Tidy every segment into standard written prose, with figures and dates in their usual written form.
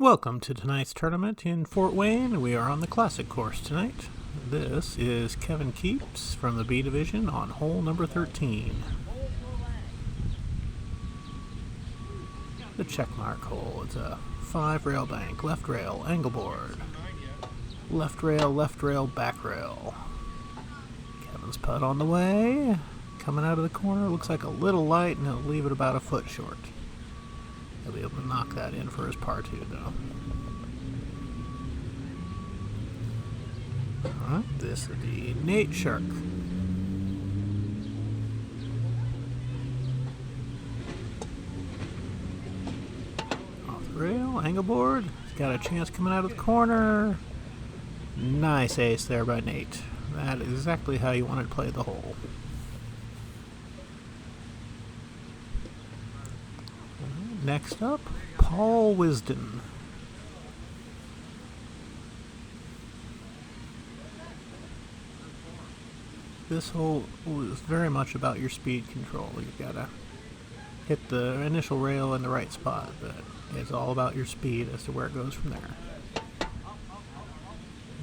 Welcome to tonight's tournament in Fort Wayne. We are on the Classic course tonight. This is Kevin Keeps from the B Division on hole number 13. The checkmark hole. It's a 5-rail bank, left rail, angle board. Left rail, back rail. Kevin's putt on the way. Coming out of the corner, looks like a little light, and he'll leave it about a foot short. He'll be able to knock that in for his par 2, though. Alright, this is the Nate Shark. Off the rail, angle board. He's got a chance coming out of the corner. Nice ace there by Nate. That is exactly how you wanted to play the hole. Next up, Paul Wisden. This hole is very much about your speed control. You've got to hit the initial rail in the right spot, but it's all about your speed as to where it goes from there.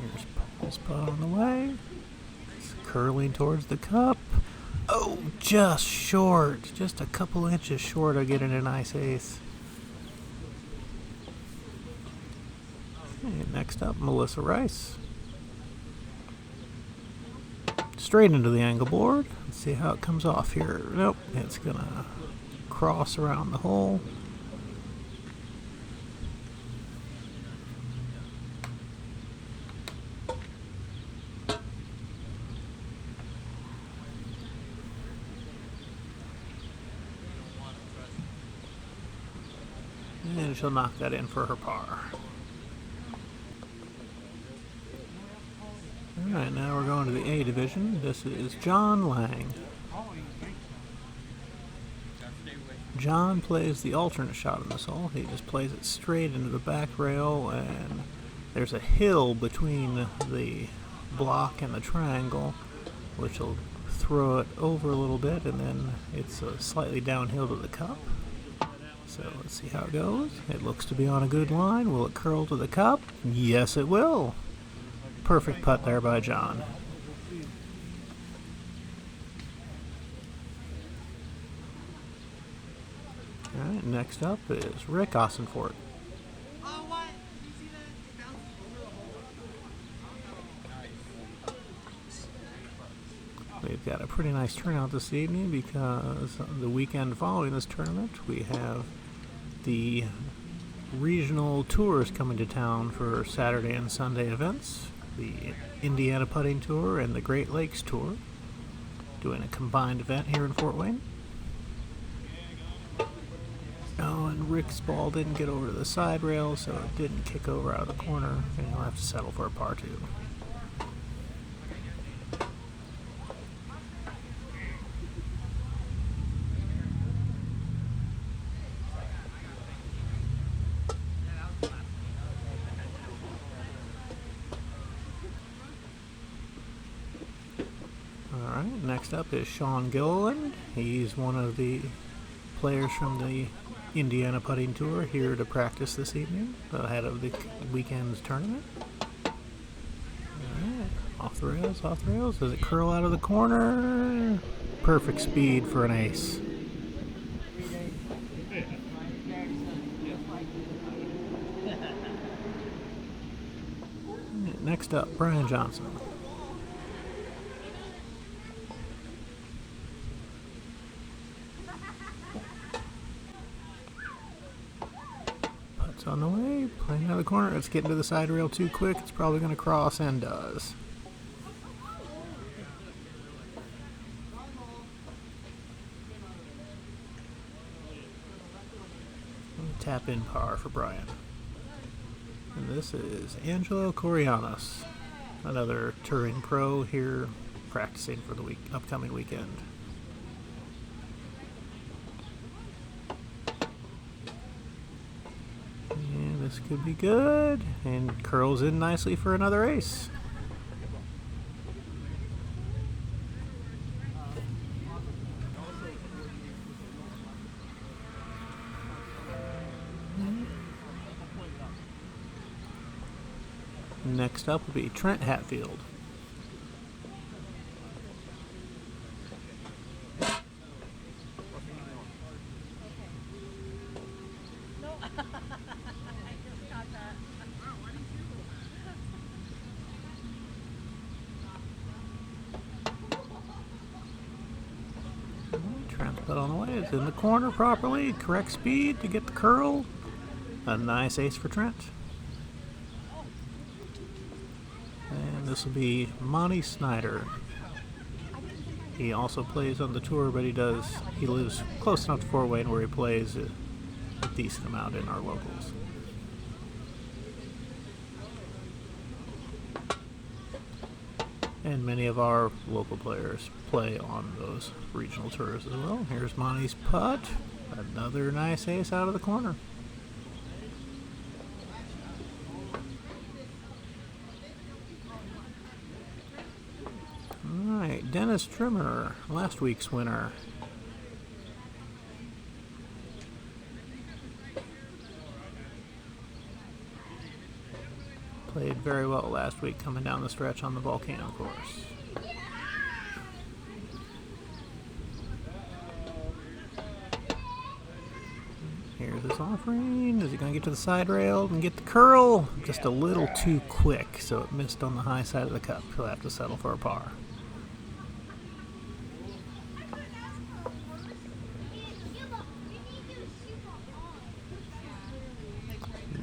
Here's Paul's putt on the way. It's curling towards the cup. Oh, just short. Just a couple inches short of getting a nice ace. Okay, next up, Melissa Rice. Straight into the angle board. Let's see how it comes off here. Nope, it's going to cross around the hole. And she'll knock that in for her par. Alright, now we're going to the A division. This is John Lang. John plays the alternate shot in this hole. He just plays it straight into the back rail, and there's a hill between the block and the triangle, which will throw it over a little bit, and then it's slightly downhill to the cup. So let's see how it goes. It looks to be on a good line. Will it curl to the cup? Yes, it will. Perfect putt there by John. Alright, next up is Rick Ossenfort. We've got a pretty nice turnout this evening because the weekend following this tournament we have the regional tours coming to town for Saturday and Sunday events. The Indiana Putting Tour and the Great Lakes Tour, doing a combined event here in Fort Wayne. Oh, and Rick's ball didn't get over to the side rail, so it didn't kick over out of the corner, and he'll have to settle for a par 2. Alright, next up is Sean Gilliland. He's one of the players from the Indiana Putting Tour here to practice this evening ahead of the weekend's tournament. Alright, off the rails. Does it curl out of the corner? Perfect speed for an ace. Next up, Brian Johnson. Putts on the way, playing out of the corner. It's getting to the side rail too quick. It's probably going to cross, and does. Tap in par for Brian. And this is Angelo Corianos, another touring pro here practicing for the upcoming weekend. And this could be good, and curls in nicely for another ace. Next up will be Trent Hatfield. Trent's put on the way. It's in the corner properly. Correct speed to get the curl. A nice ace for Trent. And this will be Monty Snyder. He also plays on the tour, but he lives close enough to Fort Wayne where he plays a decent amount in our locals. And many of our local players play on those regional tours as well. Here's Monty's putt. Another nice ace out of the corner. Alright, Dennis Trimmer, last week's winner. Played very well last week coming down the stretch on the Volcano course. Here's his offering. Is he going to get to the side rail and get the curl? Just a little too quick, so it missed on the high side of the cup. He'll have to settle for a par.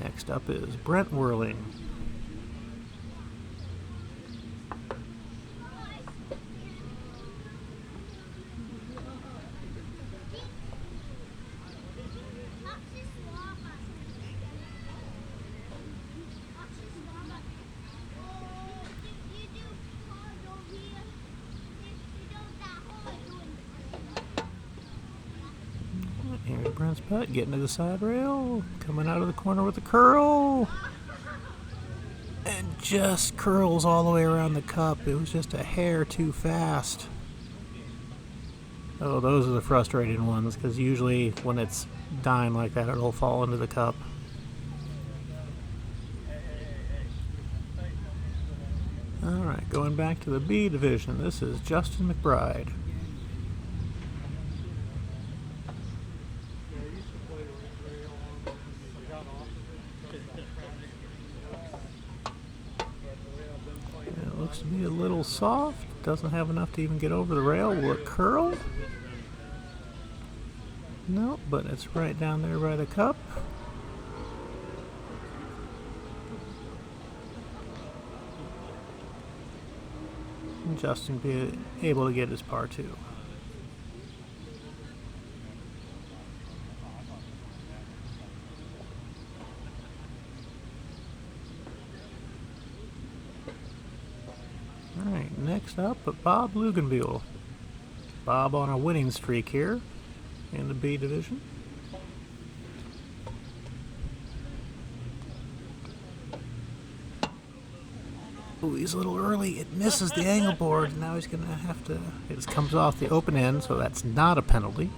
Next up is Brent Whirling. Here's Brent's putt, getting to the side rail, coming out of the corner with a curl, and just curls all the way around the cup. It was just a hair too fast. Oh, those are the frustrating ones, because usually when it's dying like that, it'll fall into the cup. Alright, going back to the B division, this is Justin McBride. It looks to be a little soft, doesn't have enough to even get over the rail. Will it curl? Nope, but it's right down there by the cup. And Justin be able to get his par 2. Alright, next up, Bob Luganbuehl. Bob on a winning streak here in the B division. Ooh, he's a little early. It misses the angle board. Now he's going to have to... It just comes off the open end, so that's not a penalty.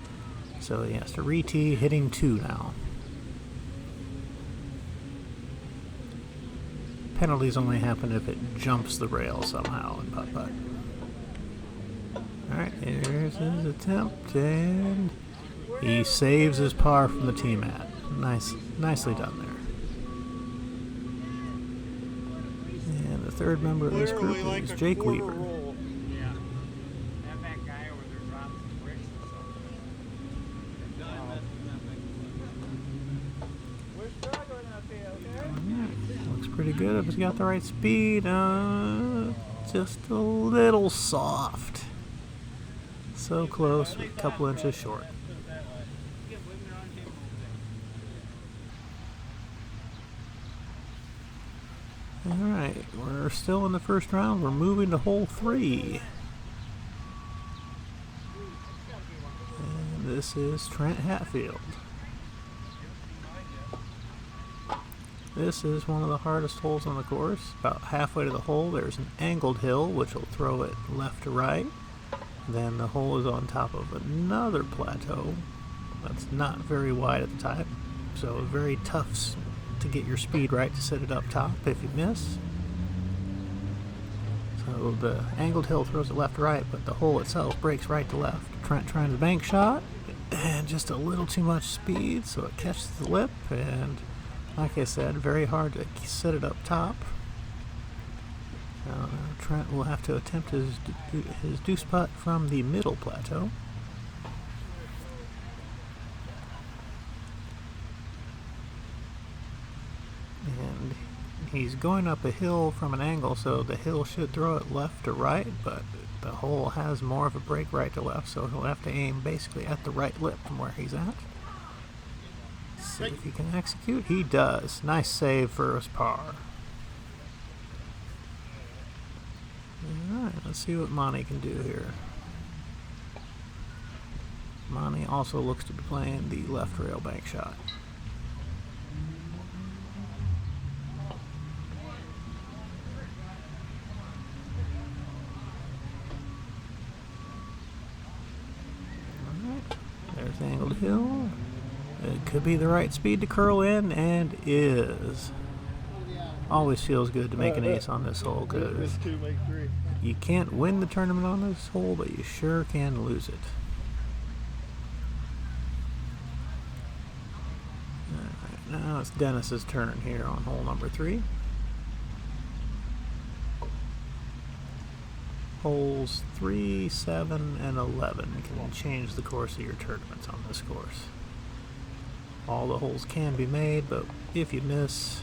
So he has to re-tee, hitting 2 now. Penalties only happen if it jumps the rail somehow in putt-putt. Alright, here's his attempt, and he saves his par from the tee mat. Nicely done there. And the third member of this group is Jake Weaver. Looks pretty good if it's got the right speed. Just a little soft. So close, a couple inches short. Alright, we're still in the first round. We're moving to hole 3. And this is Trent Hatfield. This is one of the hardest holes on the course. About halfway to the hole, there's an angled hill, which will throw it left to right. Then the hole is on top of another plateau that's not very wide at the time. So very tough to get your speed right to set it up top if you miss. So the angled hill throws it left to right, but the hole itself breaks right to left. Trent trying the bank shot, and just a little too much speed, so it catches the lip, and like I said, very hard to set it up top. Trent will have to attempt his deuce putt from the middle plateau. And he's going up a hill from an angle, so the hill should throw it left to right, but the hole has more of a break right to left, so he'll have to aim basically at the right lip from where he's at. See if he can execute. He does. Nice save for his par. Alright, let's see what Monty can do here. Monty also looks to be playing the left rail bank shot. Alright, there's the angled hill. It could be the right speed to curl in, and is. Always feels good to make an ace on this hole, because you can't win the tournament on this hole, but you sure can lose it. Alright, now it's Dennis's turn here on hole number 3. Holes 3, 7, and 11 can change the course of your tournaments on this course. All the holes can be made, but if you miss,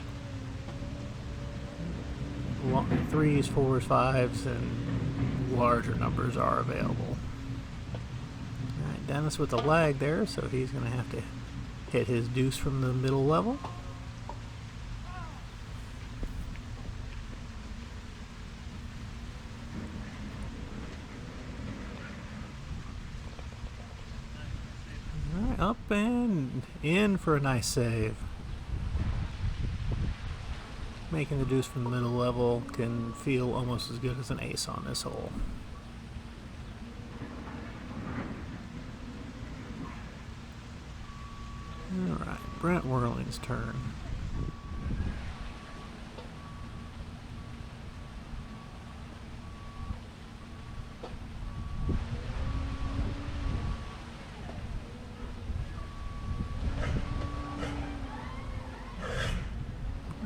3s, 4s, 5s, and larger numbers are available. Alright, Dennis with the lag there, so he's going to have to hit his deuce from the middle level. Alright, up and in for a nice save. Making the deuce from the middle level can feel almost as good as an ace on this hole. Alright, Brent Whirling's turn.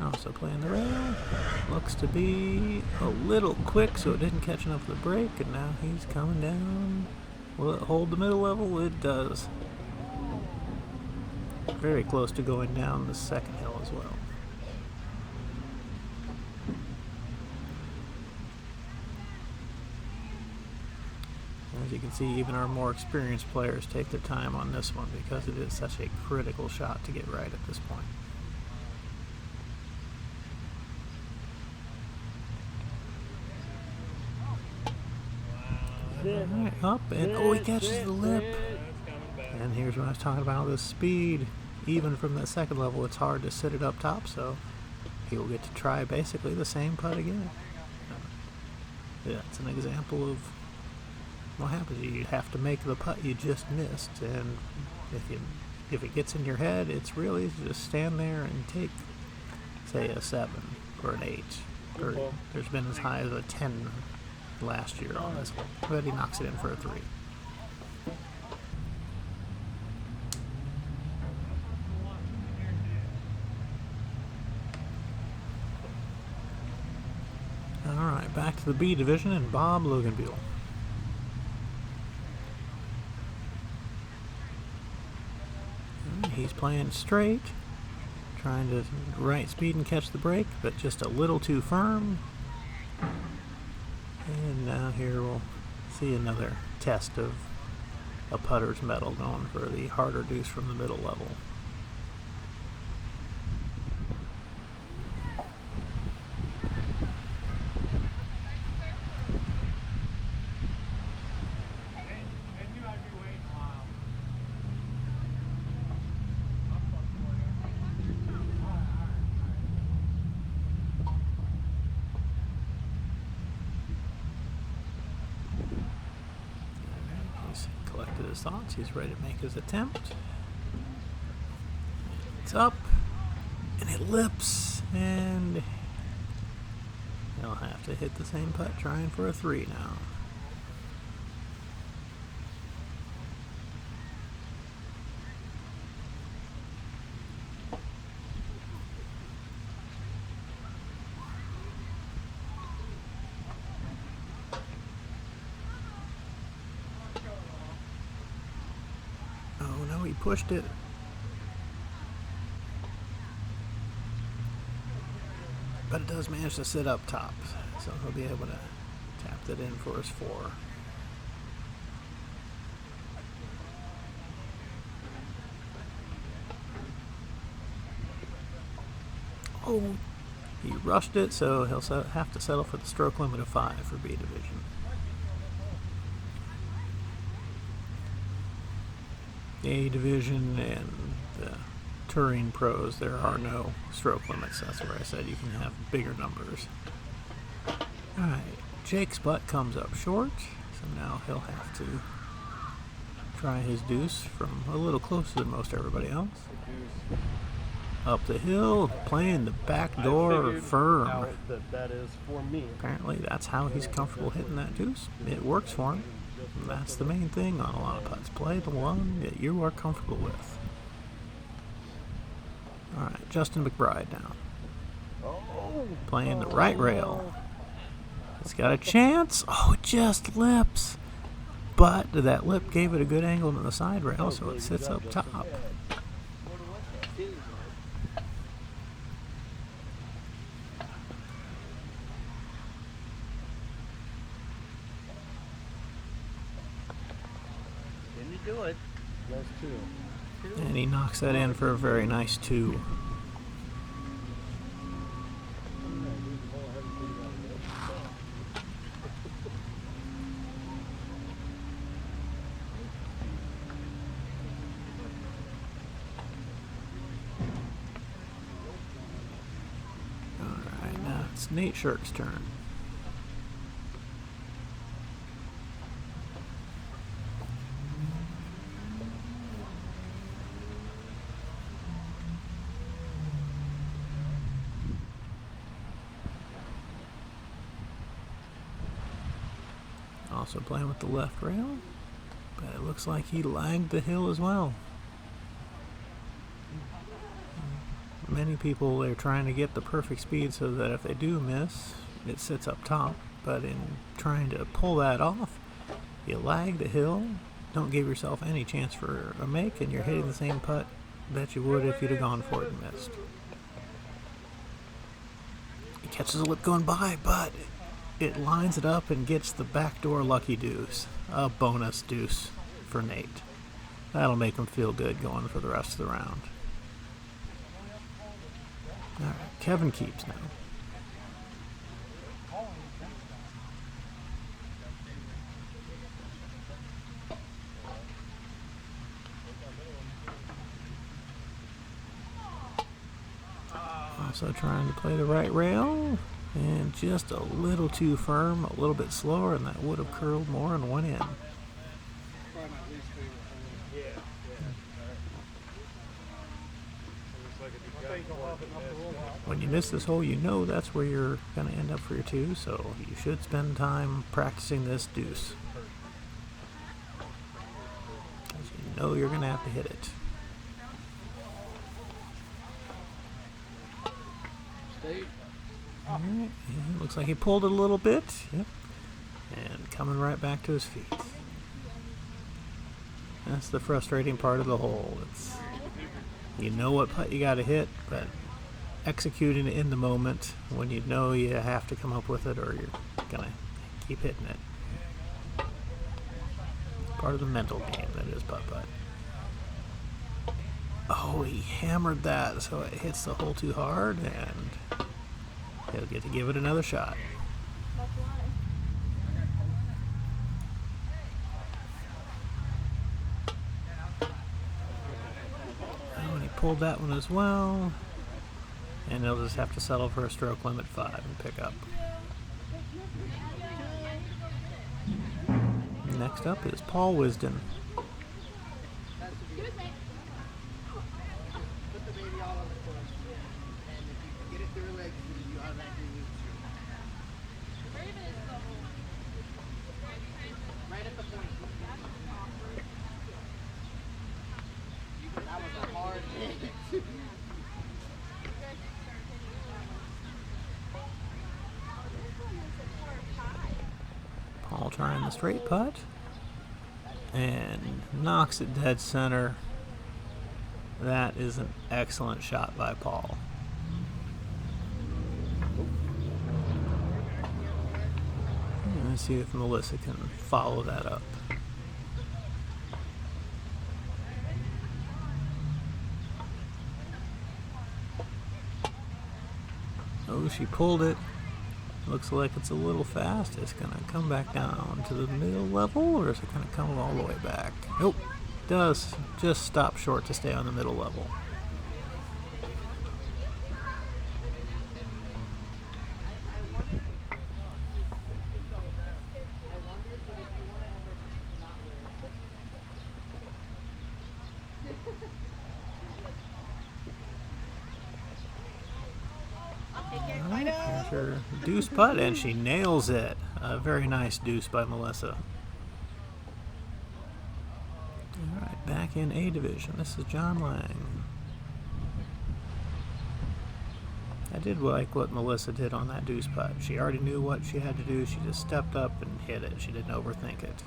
Also playing the rail. Looks to be a little quick, so it didn't catch enough of the break, and now he's coming down. Will it hold the middle level? It does. Very close to going down the second hill as well. As you can see, even our more experienced players take their time on this one because it is such a critical shot to get right at this point. Alright, up, and oh, he catches the lip. And here's what I was talking about, the speed. Even from the second level, it's hard to sit it up top, so he'll get to try basically the same putt again. Yeah, it's an example of what happens. You have to make the putt you just missed, and if it gets in your head, it's really easy to just stand there and take, say, a 7 or an 8. Or there's been as high as a 10 last year on this one, but he knocks it in for a 3. Alright, back to the B division and Bob Loganbuehl. He's playing straight, trying to right speed and catch the break, but just a little too firm. And now here we'll see another test of a putter's mettle, going for the harder deuce from the middle level. Collected his thoughts, he's ready to make his attempt. It's up, and it lips, and He'll have to hit the same putt trying for a 3 now. Oh no, he pushed it. But it does manage to sit up top, so he'll be able to tap that in for his 4. Oh, he rushed it, so he'll have to settle for the stroke limit of 5 for B division. The A division and the touring pros, there are no stroke limits. That's where I said you can have bigger numbers. Alright, Jake's putt comes up short, so now he'll have to try his deuce from a little closer than most everybody else. Up the hill, playing the back door firm. That is for me. Apparently that's how he's comfortable hitting that deuce. It works for him. And that's the main thing on a lot of putts. Play the one that you are comfortable with. Alright, Justin McBride now. Playing the right rail. It's got a chance. Oh, it just lips. But that lip gave it a good angle to the side rail, so it sits up top. Can you do it? That's 2. And he knocks that in for a very nice 2. Alright, now it's Nate Shirk's turn. Also playing with the left rail, but it looks like he lagged the hill as well. Many people are trying to get the perfect speed so that if they do miss, it sits up top, but in trying to pull that off, you lag the hill, don't give yourself any chance for a make, and you're hitting the same putt that you would if you'd have gone for it and missed. He catches a lip going by, but it lines it up and gets the backdoor lucky deuce. A bonus deuce for Nate. That'll make him feel good going for the rest of the round. Alright, Kevin keeps now. Also trying to play the right rail. And just a little too firm, a little bit slower, and that would have curled more and went in. When you miss this hole, you know that's where you're going to end up for your 2, so you should spend time practicing this deuce. Because you know you're going to have to hit it. Alright, yeah, looks like he pulled it a little bit. Yep. And coming right back to his feet. That's the frustrating part of the hole. It's, you know what putt you got to hit, but executing it in the moment when you know you have to come up with it or you're going to keep hitting it. Part of the mental game that is putt-putt. Oh, he hammered that, so it hits the hole too hard, and he'll get to give it another shot. Oh, and he pulled that one as well. And he'll just have to settle for a stroke limit 5 and pick up. Next up is Paul Wisden. the straight putt and knocks it dead center. That is an excellent shot by Paul. Let's see if Melissa can follow that up. Oh, she pulled it. Looks like it's a little fast. It's going to come back down to the middle level, or is it going to come all the way back? Nope. Does just stop short to stay on the middle level. Here's her deuce putt, and she nails it. A very nice deuce by Melissa. Alright, back in A division. This is John Lang. I did like what Melissa did on that deuce putt. She already knew what she had to do. She just stepped up and hit it. She didn't overthink it.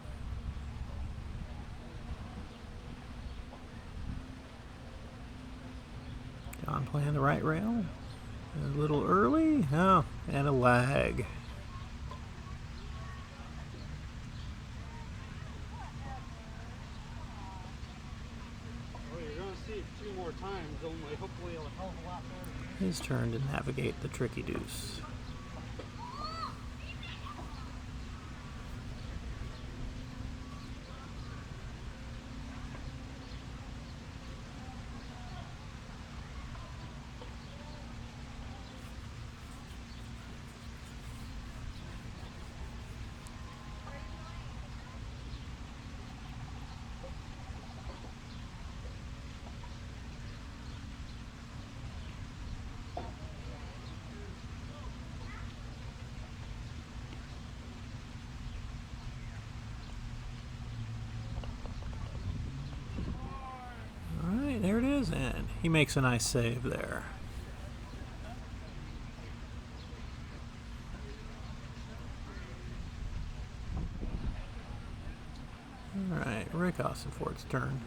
John playing the right rail. A little early. Oh, and a lag. You're going to see it 2 more times only. Hopefully it'll help a lot better. His turn to navigate the tricky deuce. There it is, and he makes a nice save there. Alright, Rick Austinford's turn.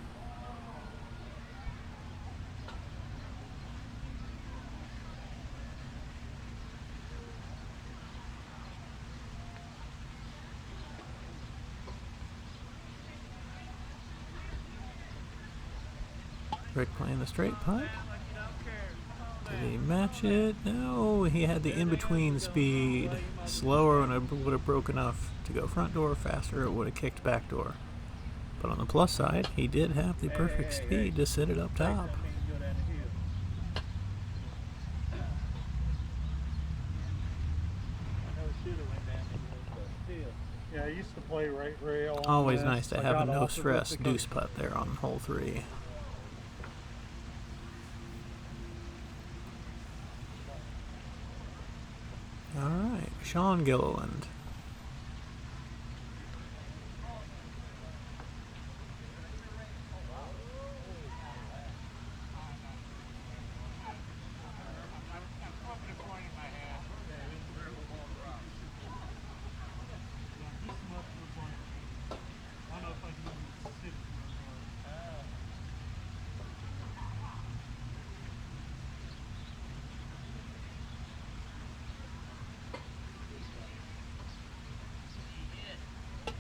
Rick playing the straight putt. Did he match it? No, he had the in-between speed. Slower and it would have broke enough to go front door. Faster, it would have kicked back door. But on the plus side, he did have the perfect speed to sit it up top. Yeah, I used to play right rail. Always nice to have a no-stress deuce putt there on hole 3. Alright, Sean Gilliland.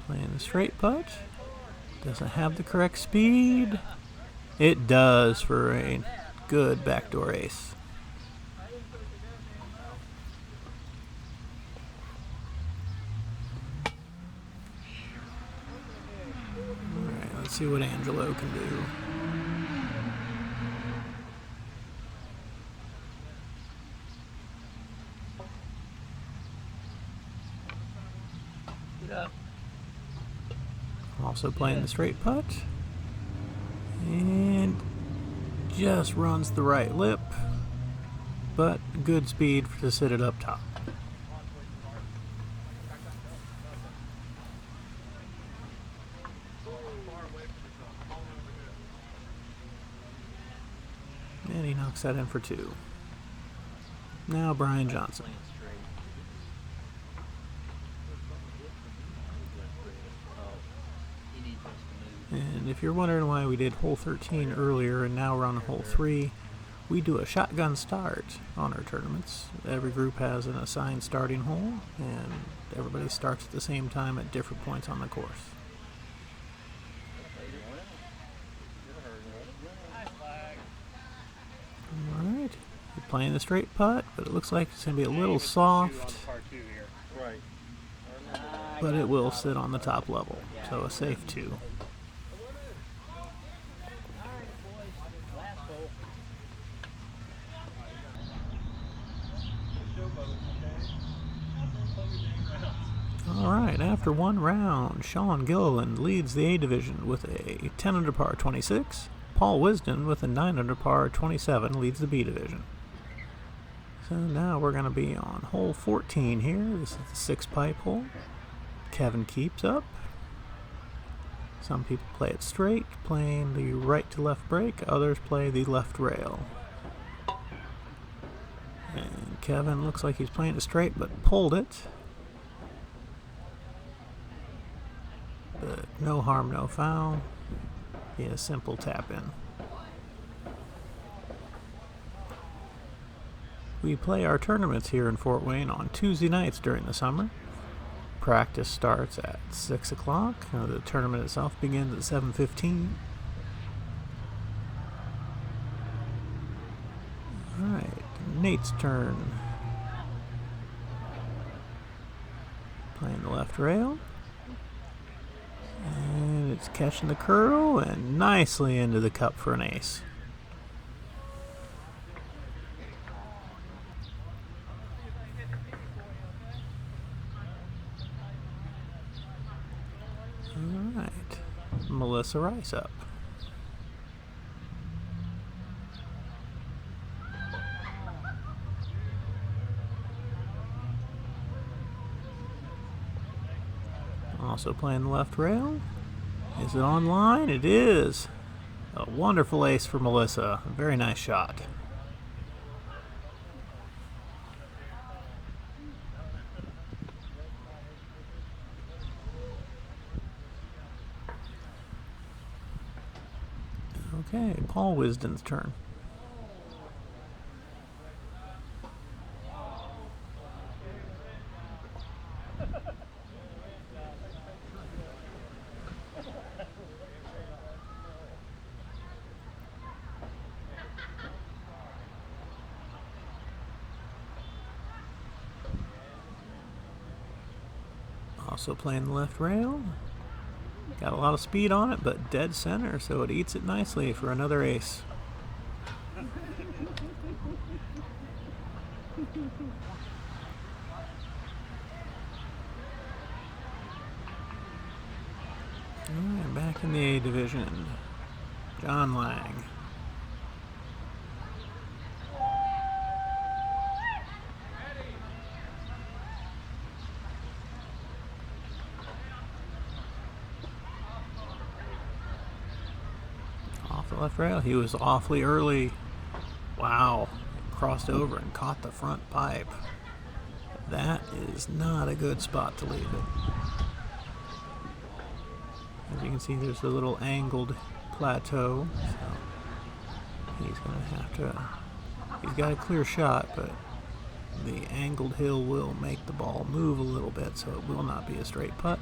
Playing the straight putt. Doesn't have the correct speed. It does for a good backdoor ace. Alright, let's see what Angelo can do. Also playing the straight putt. And just runs the right lip. But good speed to sit it up top. And he knocks that in for 2. Now Brian Johnson. And if you're wondering why we did hole 13 earlier and now we're on hole 3, we do a shotgun start on our tournaments. Every group has an assigned starting hole, and everybody starts at the same time at different points on the course. Alright, you're playing the straight putt, but it looks like it's going to be a little soft, but it will sit on the top level, so a safe 2. Alright, after one round, Sean Gilliland leads the A division with a 10 under par 26. Paul Wisden with a 9 under par 27 leads the B division. So now we're going to be on hole 14 here. This is the 6 pipe hole. Kevin keeps up. Some people play it straight, playing the right to left break. Others play the left rail. And Kevin looks like he's playing it straight, but pulled it. But no harm, no foul. Yeah, a simple tap in. We play our tournaments here in Fort Wayne on Tuesday nights during the summer. Practice starts at 6 o'clock. The tournament itself begins at 7:15. Alright, Nate's turn. Playing the left rail. And it's catching the curl and nicely into the cup for an ace. Alright, Melissa Rice up. Also playing the left rail. Is it online? It is. A wonderful ace for Melissa. A very nice shot. Okay, Paul Wisden's turn. Also playing the left rail. Got a lot of speed on it, but dead center, so it eats it nicely for another ace. Alright, back in the A division. John Lang. Off the left rail. He was awfully early. Wow. Crossed over and caught the front pipe. That is not a good spot to leave it. As you can see, there's a little angled plateau. So he's going to have to... He's got a clear shot, but the angled hill will make the ball move a little bit, so it will not be a straight putt.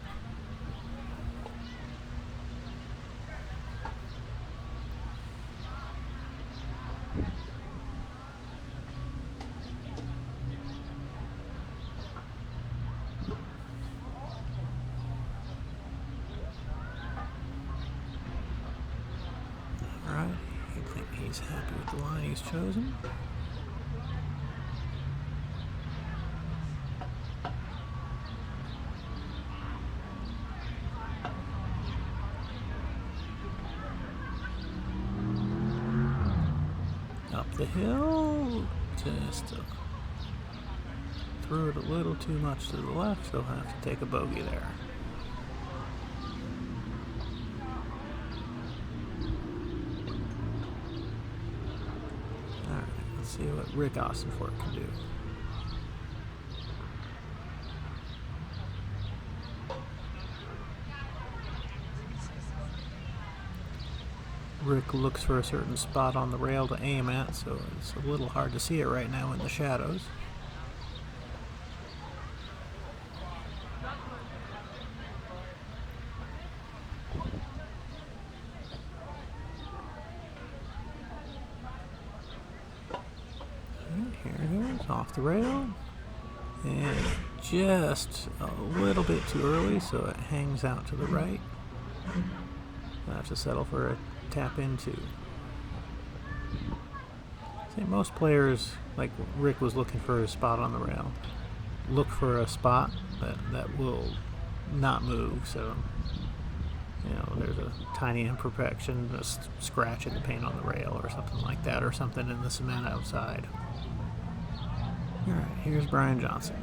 Alright, I think he's happy with the line he's chosen. Up the hill, just threw it a little too much to the left, so I'll have to take a bogey there. Alright, let's see what Rick Ostenfort can do. Rick looks for a certain spot on the rail to aim at, so it's a little hard to see it right now in the shadows. Here it goes, off the rail. And just a little bit too early, so it hangs out to the right. I have to settle for a tap into. I think most players, like Rick was looking for a spot on the rail, look for a spot that will not move, so there's a tiny imperfection, a scratch in the paint on the rail or something like that, or something in the cement outside. Alright, here's Brian Johnson.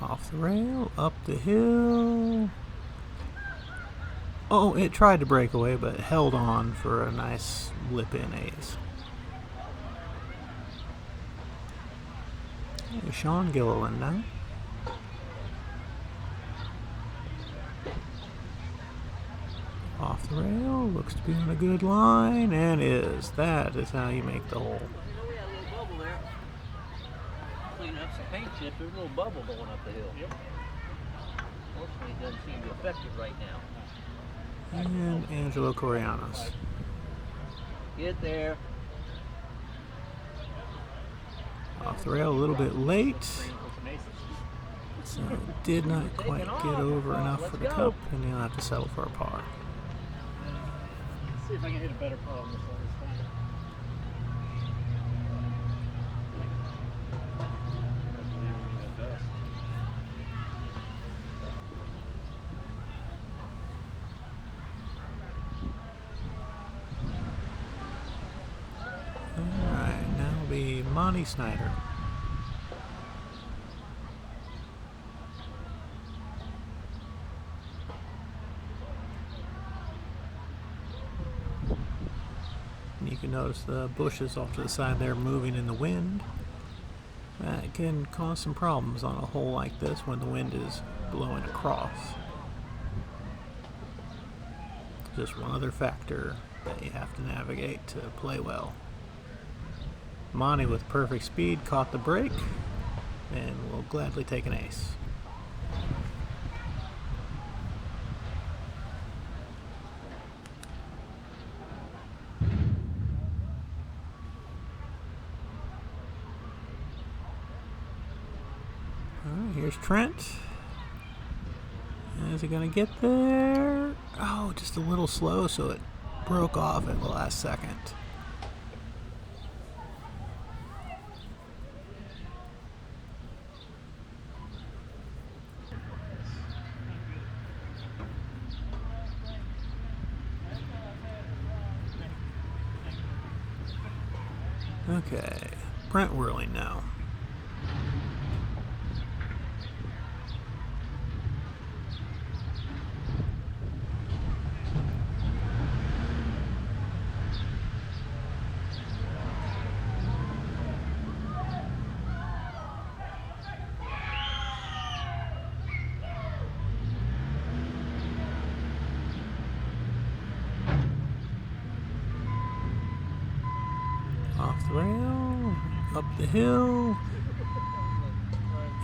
Off the rail, up the hill. Oh, it tried to break away, but held on for a nice lip-in ace. Hey, Sean Gilliland now. Off the rail, looks to be on a good line, and is. That is how you make the hole. We had a little bubble there. Cleaning up some paint chips, there's a little bubble going up the hill. Yep. Fortunately, it doesn't seem to affect it right now. And Angelo Corianos. Get there. Off the rail a little bit late. So did not quite get over enough for the cup, and he'll have to settle for a par. Let's see if I can hit a better putt on this one this time. Alright, now will be Monty Snyder. You can notice the bushes off to the side there moving in the wind. That can cause some problems on a hole like this when the wind is blowing across. Just one other factor that you have to navigate to play well. Monty with perfect speed caught the break and will gladly take an ace. Here's Trent. Is he gonna get there? Oh, just a little slow, so it broke off at the last second. Okay, Brent Whirling now. Off the rail, up the hill,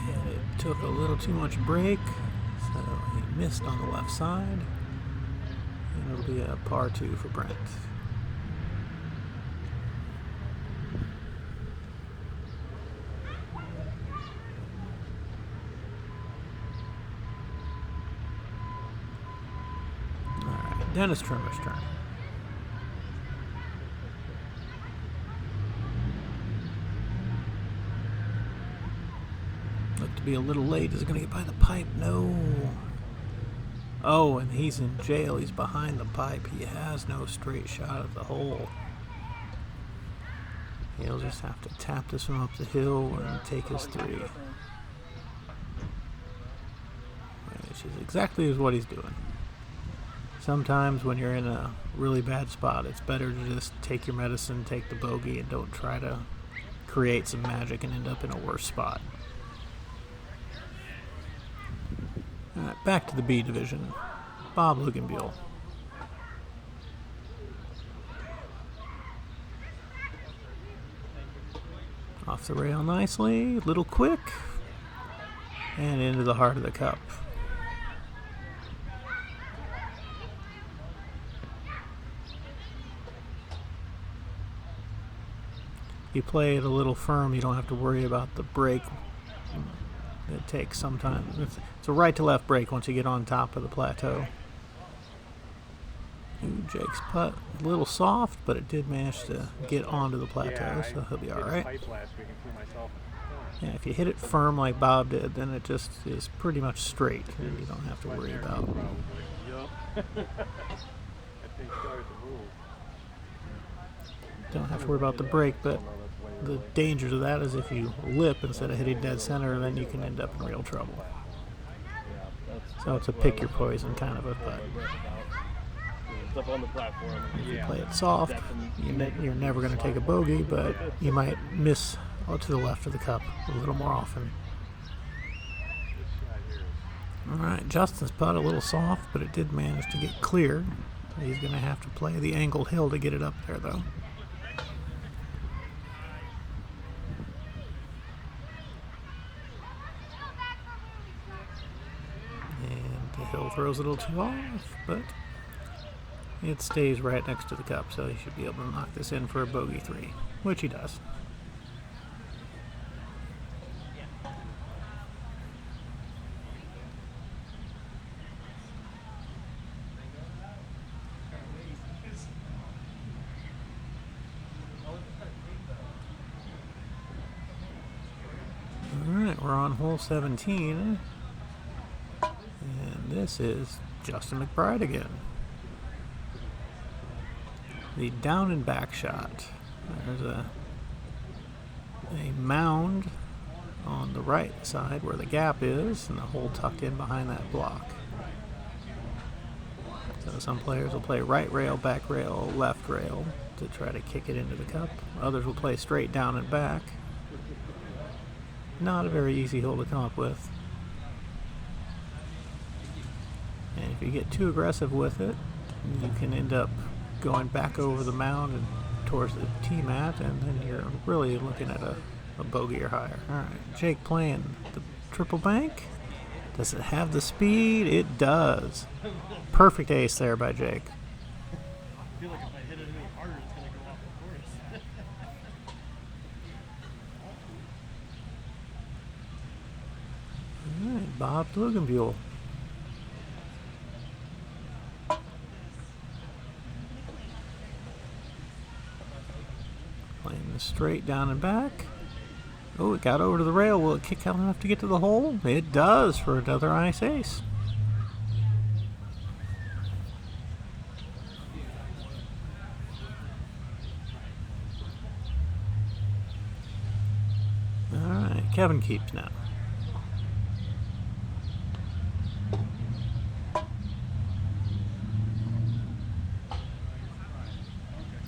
and it took a little too much break, so he missed on the left side, and it'll be a par 2 for Brent. Alright, Dennis Trimmer's turn. Looked to be a little late. Is it going to get by the pipe? No. Oh, and he's in jail. He's behind the pipe. He has no straight shot at the hole. He'll just have to tap this one up the hill and take his 3. Which is exactly what he's doing. Sometimes when you're in a really bad spot, it's better to just take your medicine, take the bogey, and don't try to create some magic and end up in a worse spot. Back to the B division. Bob Luganbuehl. Off the rail nicely, little quick, and into the heart of the cup. You play it a little firm, you don't have to worry about the break. It takes some time. It's a right to left break once you get on top of the plateau. Ooh, Jake's putt, a little soft, but it did manage to get onto the plateau, so he'll be all right. Yeah, if you hit it firm like Bob did, then it just is pretty much straight, and you don't have to worry about it. Don't have to worry about the break, but the dangers of that is if you lip instead of hitting dead center, then you can end up in real trouble. So it's a pick your poison kind of a putt. Up on the platform. If you play it soft, you're never going to take a bogey, but you might miss to the left of the cup a little more often. Alright, Justin's putt a little soft, but it did manage to get clear. He's going to have to play the angled hill to get it up there, though. And the hill throws it a little too off, but it stays right next to the cup, so he should be able to knock this in for a bogey 3, which he does. Alright, we're on hole 17, and this is Justin McBride again. The down and back shot. There's a mound on the right side where the gap is, and the hole tucked in behind that block. So some players will play right rail, back rail, left rail to try to kick it into the cup. Others will play straight down and back. Not a very easy hole to come up with. And if you get too aggressive with it, you can end up going back over the mound and towards the tee mat, and then you're really looking at a bogey or higher. Alright, Jake playing the triple bank. Does it have the speed? It does. Perfect ace there by Jake. I feel like if I hit it any harder, it's going to go off the course. Alright, Bob Luganbuehl. Playing this straight down and back. Oh, it got over to the rail. Will it kick out enough to get to the hole? It does for another ice ace. Alright, Kevin keeps now.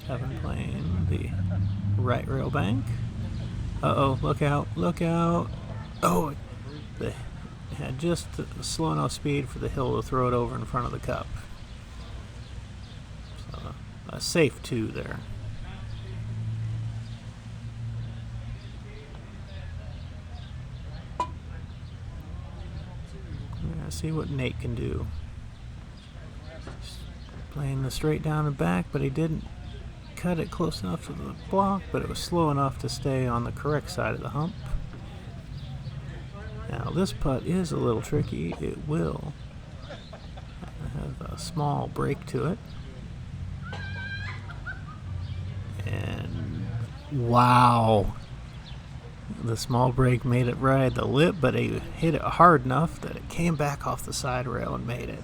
Kevin playing the right rail bank. Uh-oh, look out, look out. Oh, they had just slow enough speed for the hill to throw it over in front of the cup. So, a safe 2 there. We're gonna see what Nate can do. Playing the straight down and back, but he didn't cut it close enough to the block, but it was slow enough to stay on the correct side of the hump. Now this putt is a little tricky. It will have a small break to it. And wow, the small break made it ride the lip, but he hit it hard enough that it came back off the side rail and made it.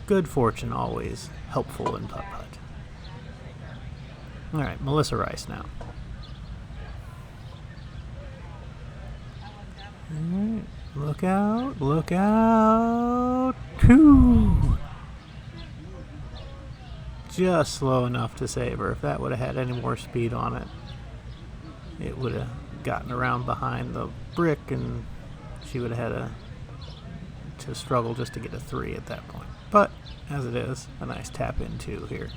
Good fortune always helpful in putt-putt. Alright, Melissa Rice now. Alright, look out, look out. Whew. Just slow enough to save her. If that would have had any more speed on it, it would have gotten around behind the brick and she would have had to struggle just to get a 3 at that point. But as it is, a nice tap in 2 here.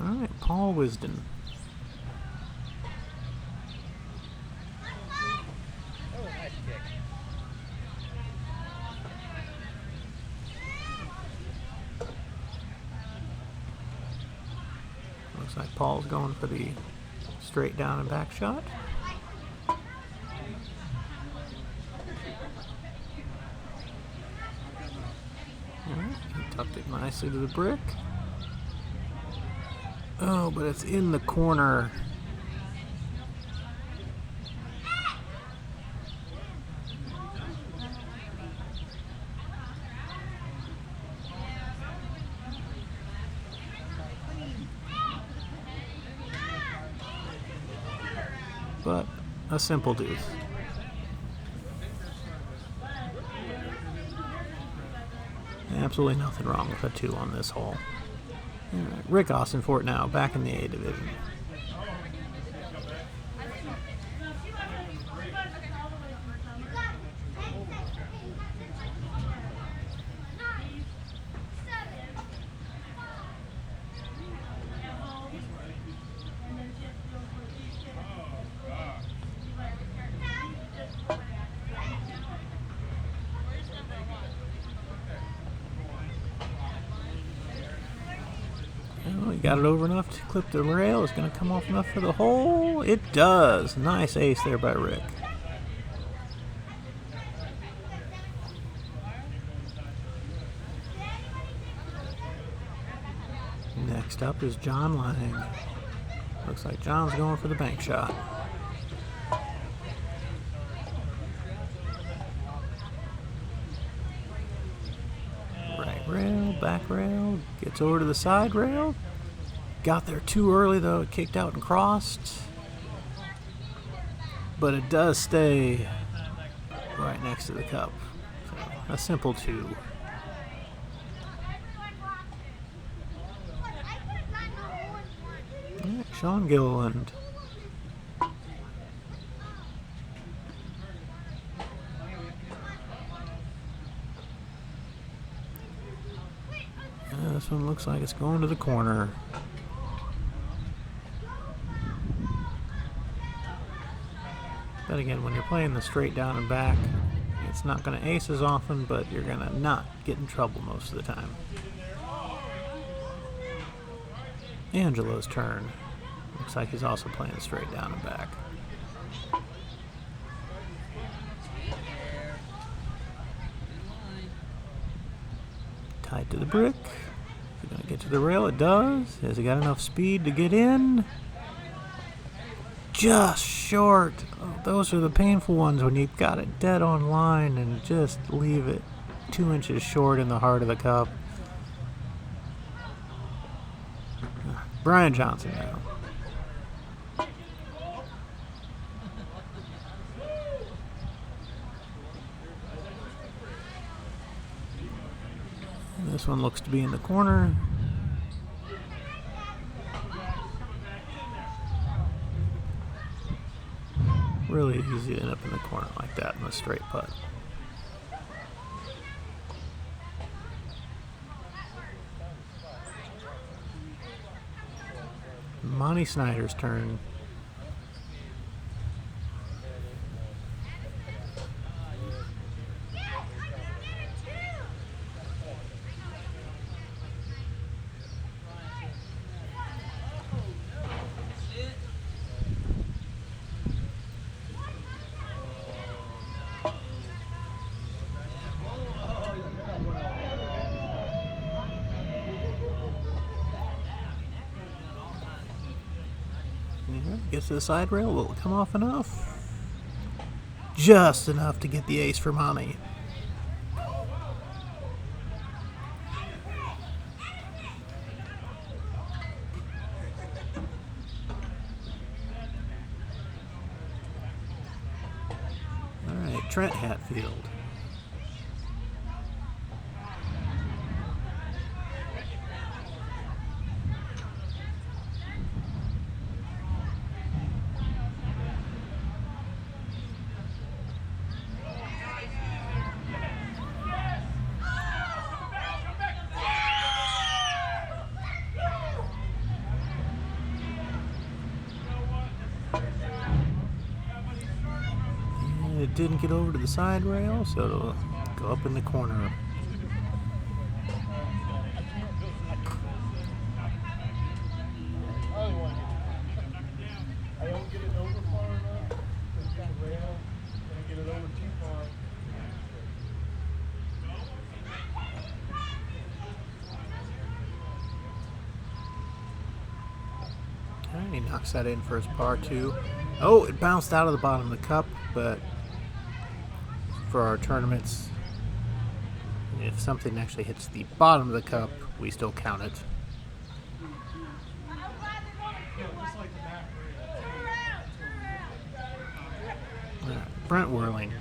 All right, Paul Wisden. Looks like Paul's going for the straight down and back shot. Alright, he tucked it nicely to the brick. Oh, but it's in the corner. But a simple deuce. Absolutely nothing wrong with a 2 on this hole. Right, Rick Austinfort now back in the A division. Oh, he got it over enough to clip the rail. It's going to come off enough for the hole. It does. Nice ace there by Rick. Next up is John Lang. Looks like John's going for the bank shot. Right rail, back rail, gets over to the side rail. Got there too early though, it kicked out and crossed. But it does stay right next to the cup. So, a simple 2. Right, Sean Gilliland. This one looks like it's going to the corner. But again, when you're playing the straight down and back, it's not going to ace as often, but you're going to not get in trouble most of the time. Angelo's turn. Looks like he's also playing straight down and back. Tied to the brick. Is he going to get to the rail? It does. Has he got enough speed to get in? Just short. Oh, those are the painful ones when you've got it dead on line and just leave it 2 inches short in the heart of the cup. Brian Johnson now. And this one looks to be in the corner. Really easy to end up in the corner like that in a straight putt. Monty Snyder's turn. Gets to the side rail. Will it come off enough? Just enough to get the ace for Monty. All right, Trent Hatfield. didn't get over to the side rail, so it'll go up in the corner. I don't get it over far enough to get the rail, and I get it over too far. Okay, he knocks that in for his par 2. Oh, it bounced out of the bottom of the cup, but for our tournaments, if something actually hits the bottom of the cup, we still count it. Brent Whirling.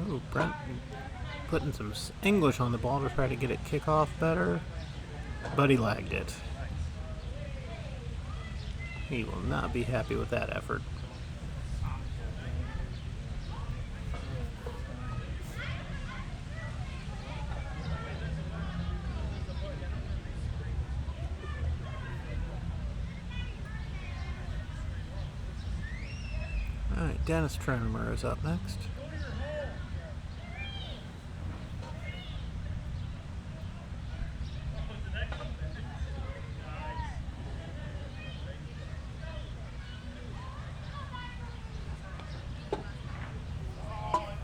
Oh, Brent putting some English on the ball to try to get it kick off better, but he lagged it. He will not be happy with that effort. Alright, Dennis Trenemer is up next.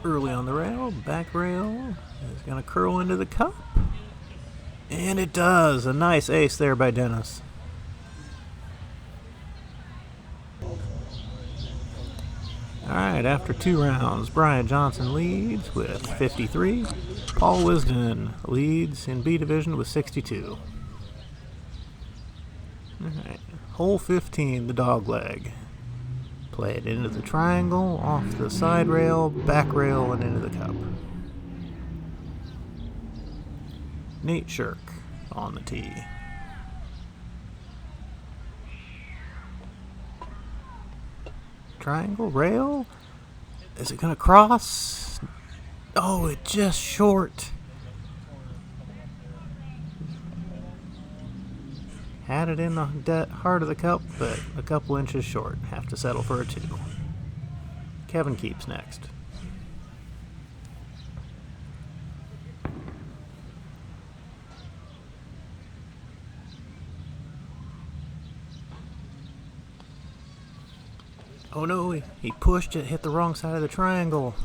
Early on the rail, back rail is going to curl into the cup. And it does. A nice ace there by Dennis. Alright, after 2 rounds, Brian Johnson leads with 53. Paul Wisden leads in B Division with 62. Alright, hole 15, the dog leg. Play it into the triangle, off the side rail, back rail, and into the cup. Nate Shirk on the tee. Triangle, rail. Is it going to cross? Oh, it just short. Had it in the heart of the cup, but a couple inches short. Have to settle for a 2. Kevin keeps next. Oh no, he pushed it, hit the wrong side of the triangle.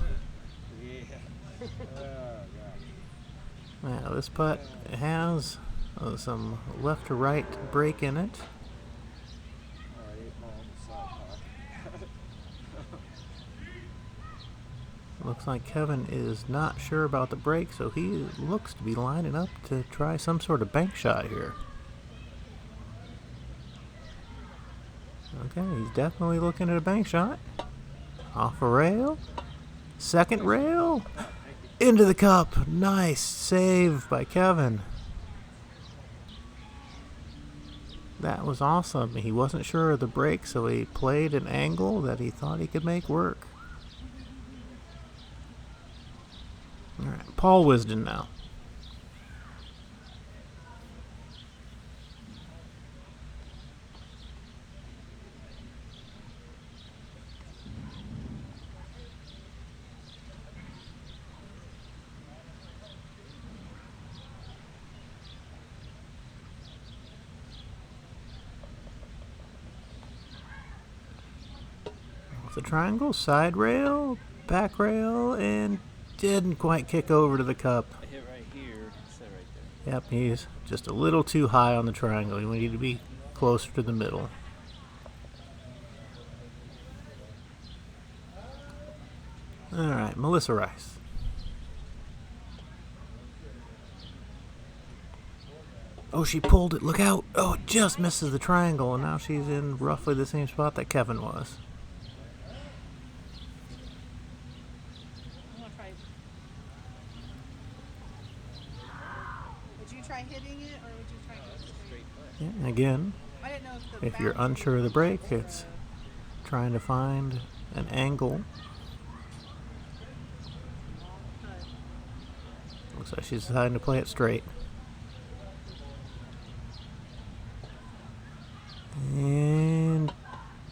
Now this putt has some left to right break in it. Looks like Kevin is not sure about the break, so he looks to be lining up to try some sort of bank shot here. Okay, he's definitely looking at a bank shot. Off a rail. Second rail. Into the cup. Nice save by Kevin. That was awesome. He wasn't sure of the break, so he played an angle that he thought he could make work. Alright, Paul Wisden now. The triangle, side rail, back rail, and didn't quite kick over to the cup. I hit right here, set right there. Yep, he's just a little too high on the triangle. We need to be closer to the middle. Alright, Melissa Rice. Oh, she pulled it. Look out. Oh, it just misses the triangle, and now she's in roughly the same spot that Kevin was. And again, if you're unsure of the break, it's trying to find an angle. Looks like she's deciding to play it straight. And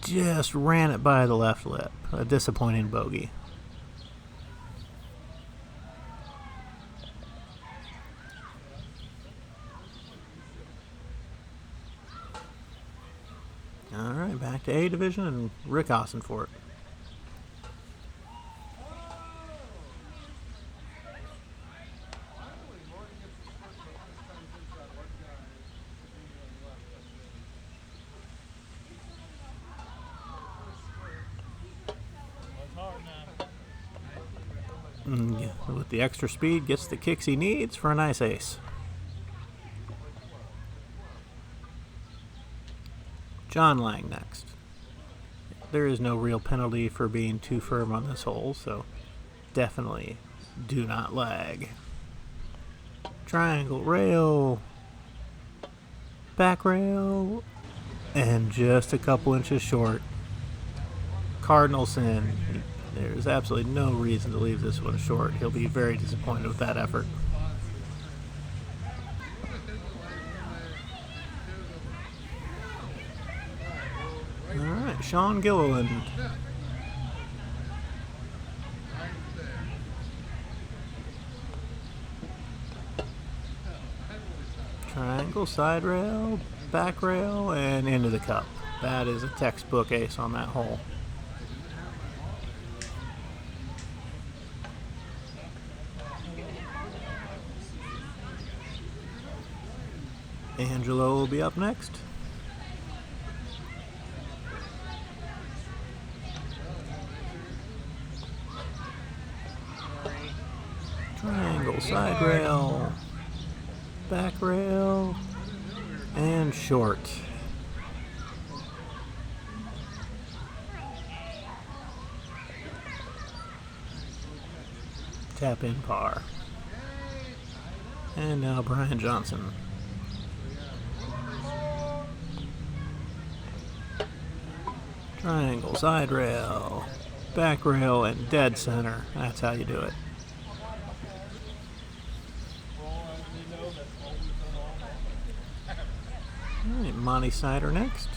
just ran it by the left lip. A disappointing bogey. Alright, back to A division and Rick Ossenfort. With the extra speed, gets the kicks he needs for a nice ace. John Lang next. There is no real penalty for being too firm on this hole, so definitely do not lag. Triangle, rail, back rail, and just a couple inches short. Cardinal sin. There's absolutely no reason to leave this one short. He'll be very disappointed with that effort. Alright, Sean Gilliland. Triangle, side rail, back rail, and into the cup. That is a textbook ace on that hole. Angelo will be up next. Triangle, side rail, back rail, and short. Tap in par. And now Brian Johnson. Triangle, side rail, back rail, and dead center. That's how you do it. All right, Monty Snyder next.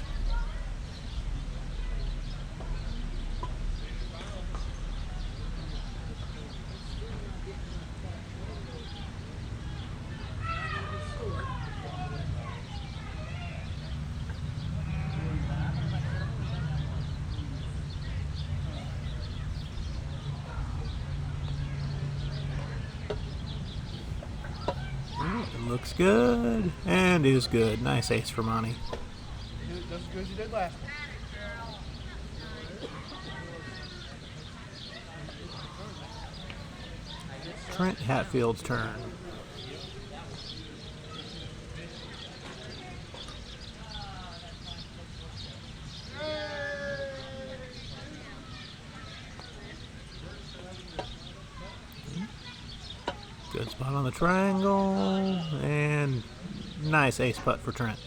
Looks good and is good. Nice ace for Monty. Just as good as you did last one. Trent Hatfield's turn. Good spot on the triangle, and nice ace putt for Trent.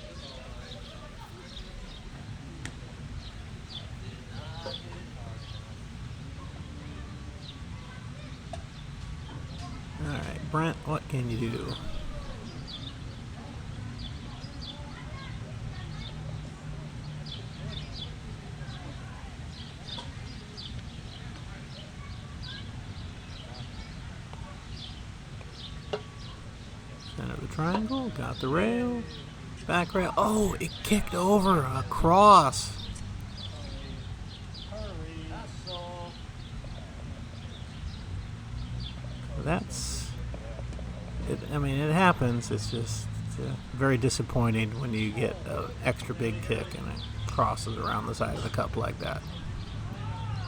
Alright, Brent, what can you do? Center of the triangle, got the rail, back rail. Oh, it kicked over across. That's it. I mean, it happens. It's just very disappointing when you get an extra big kick and it crosses around the side of the cup like that.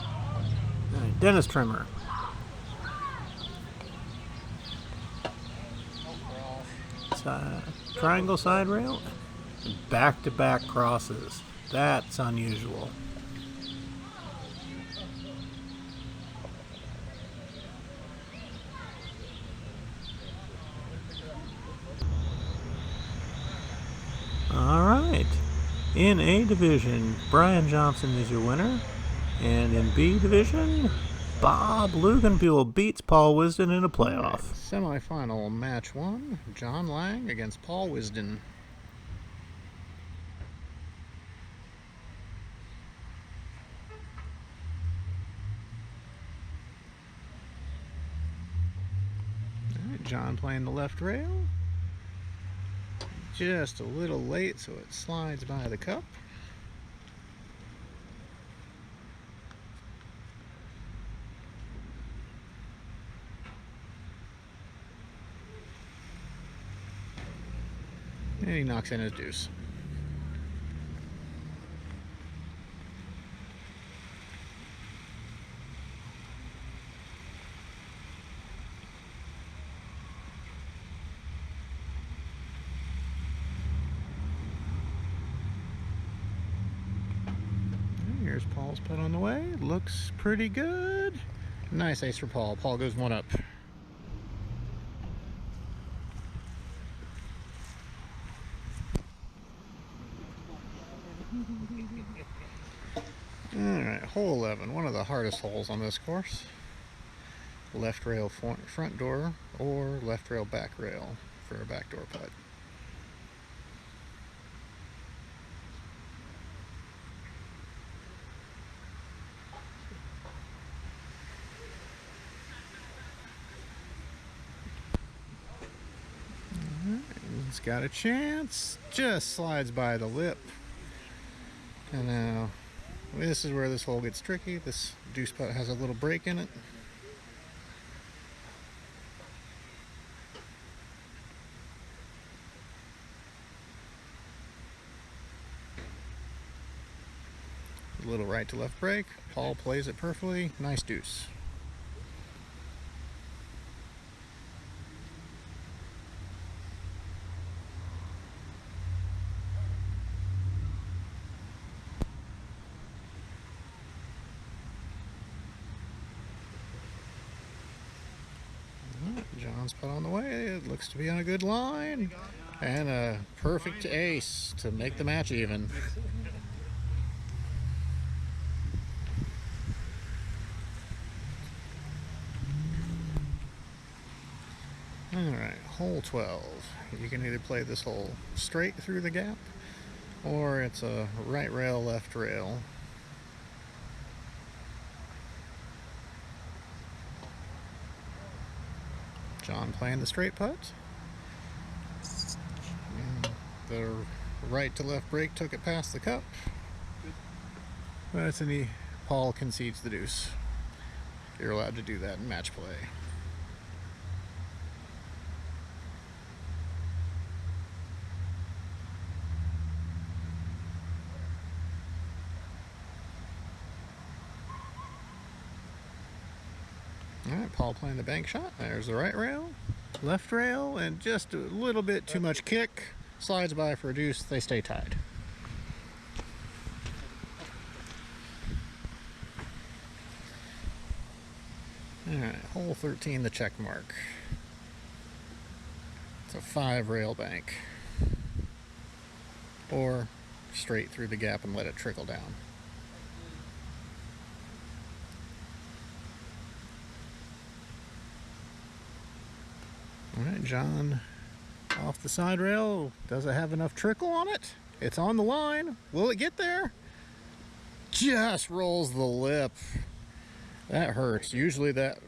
All right, Dennis Trimmer. Triangle, side rail, back-to-back crosses. That's unusual. All right. right. In A division, Brian Johnson is your winner. And in B division, Bob Luganbuehl beats Paul Wisden in a playoff. Semi-final match 1, John Lang against Paul Wisden. John playing the left rail. Just a little late, so it slides by the cup. And he knocks in his deuce. Here's Paul's putt on the way. Looks pretty good. Nice ace for Paul. Paul goes one up. Alright, hole 11. One of the hardest holes on this course. Left rail front door or left rail back rail for a backdoor putt. He's got a chance. Just slides by the lip. And now, this is where this hole gets tricky. This deuce putt has a little break in it. A little right to left break. Paul plays it perfectly. Nice deuce. John's putt on the way. It looks to be on a good line. And a perfect ace to make the match even. Alright, hole 12. You can either play this hole straight through the gap, or it's a right rail, left rail. John playing the straight putt. And the right to left break took it past the cup. But Paul concedes the deuce. You're allowed to do that in match play. Alright, Paul playing the bank shot. There's the right rail, left rail, and just a little bit too much kick. Slides by for a deuce. They stay tied. Alright, hole 13, the check mark. It's a 5 rail bank. Or straight through the gap and let it trickle down. Alright, John off the side rail. Does it have enough trickle on it? It's on the line. Will it get there? Just rolls the lip. That hurts. Usually that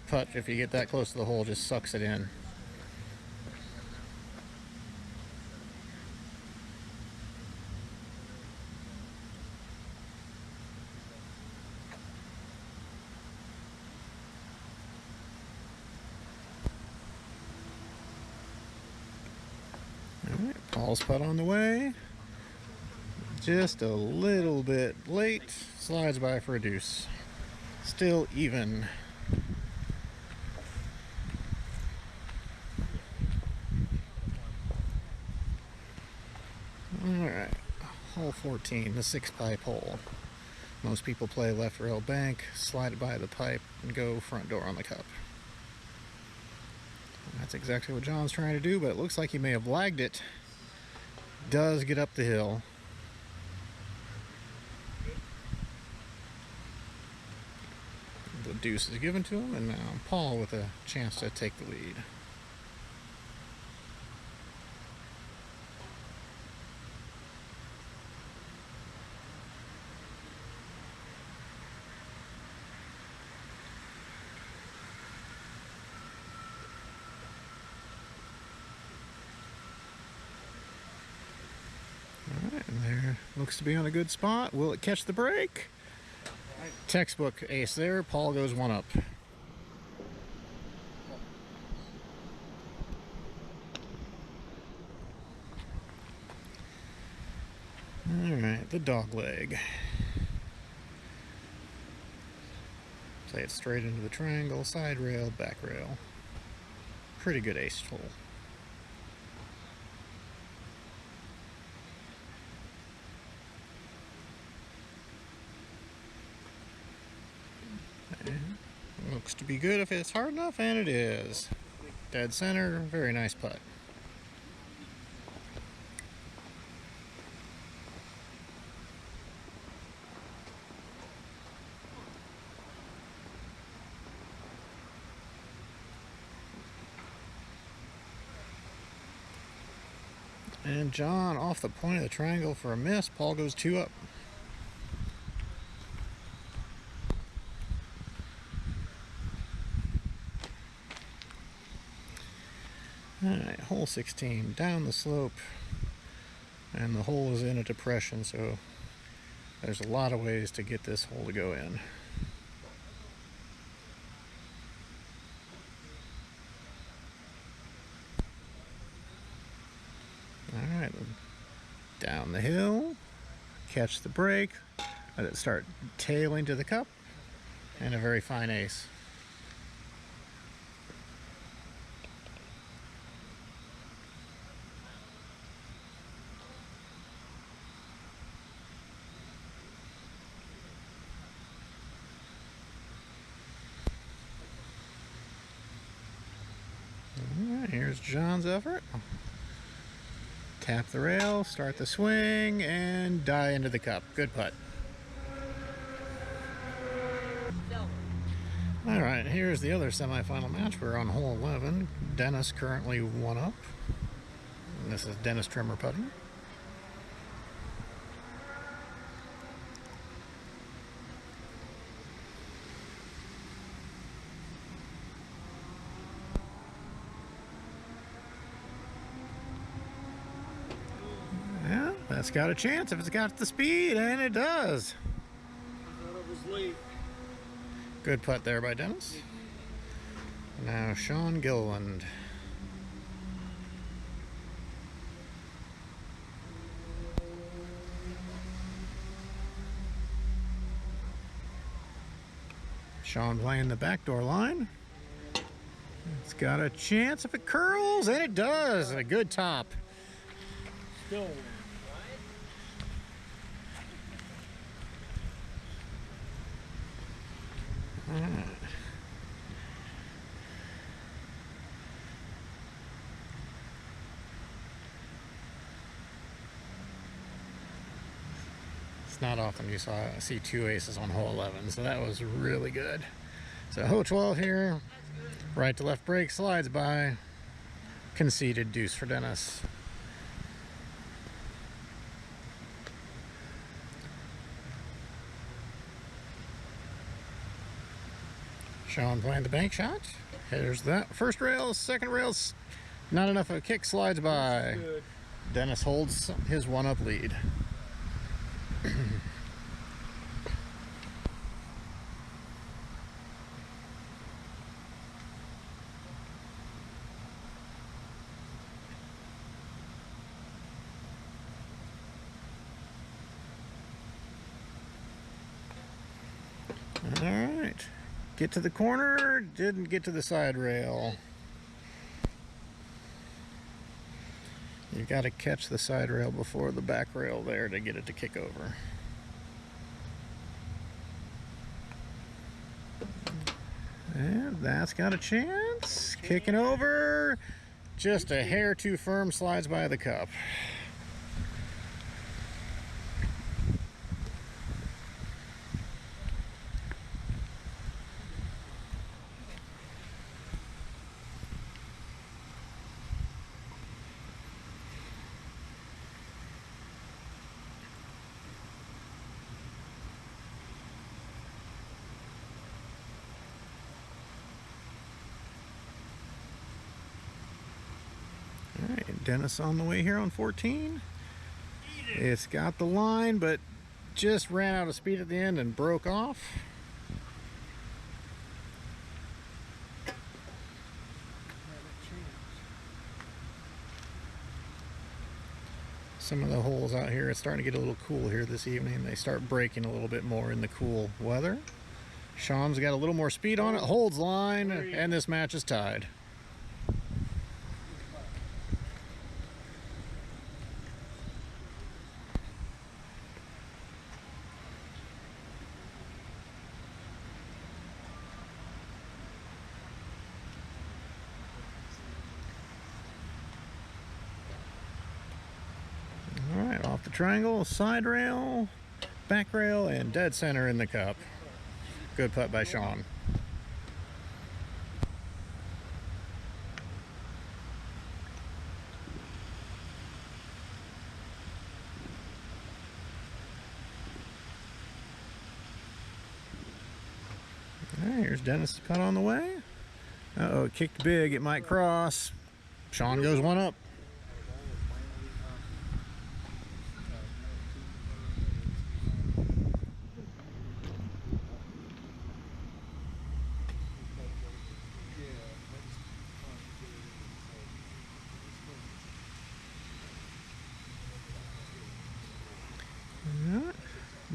putt, if you get that close to the hole, just sucks it in. Alright, Paul's putt on the way. Just a little bit late. Slides by for a deuce. Still even. Alright, hole 14, the 6-pipe hole. Most people play left rail bank, slide it by the pipe, and go front door on the cup. That's exactly what John's trying to do, but it looks like he may have lagged it. does get up the hill. The deuce is given to him, and now Paul with a chance to take the lead. Alright, and there looks to be on a good spot. Will it catch the break? Textbook ace there. Paul goes one up. Alright, the dog leg. Play it straight into the triangle, side rail, back rail. Pretty good ace hole. Looks to be good if it's hard enough, and it is. Dead center, very nice putt. And John off the point of the triangle for a miss. Paul goes two up. Alright, hole 16, down the slope, and the hole is in a depression, so there's a lot of ways to get this hole to go in. Alright, down the hill, catch the break, let it start tailing to the cup, and a very fine ace. Alright, here's John's effort. Tap the rail, start the swing, and die into the cup. Good putt. Alright, here's the other semifinal match. We're on hole 11. Dennis currently one up. And this is Dennis Trimmer putting. Yeah, that's got a chance if it's got the speed, and it does. I thought it was late. Good putt there by Dennis. Now Sean Gilliland. Sean playing the backdoor line. It's got a chance if it curls, and it does. A good top. Still. It's not often you see two aces on hole 11, so that was really good. So hole 12 here, right to left break, slides by, conceded deuce for Dennis. Sean playing the bank shot. Here's that first rail, second rail's not enough of a kick, slides by. Good. Dennis holds his one-up lead. All right. Get to the corner, didn't get to the side rail. You got to catch the side rail before the back rail there to get it to kick over. And that's got a chance. Kicking over. Just a hair too firm, slides by the cup. Dennis on the way here on 14. It's got the line, but just ran out of speed at the end and broke off. Some of the holes out here, it's starting to get a little cool here this evening. They start breaking a little bit more in the cool weather. Sean's got a little more speed on it, holds line, and this match is tied. All right, off the triangle, side rail, back rail, and dead center in the cup. Good putt by Sean. All right, here's Dennis' putt on the way. Uh-oh, it kicked big. It might cross. Sean goes one up.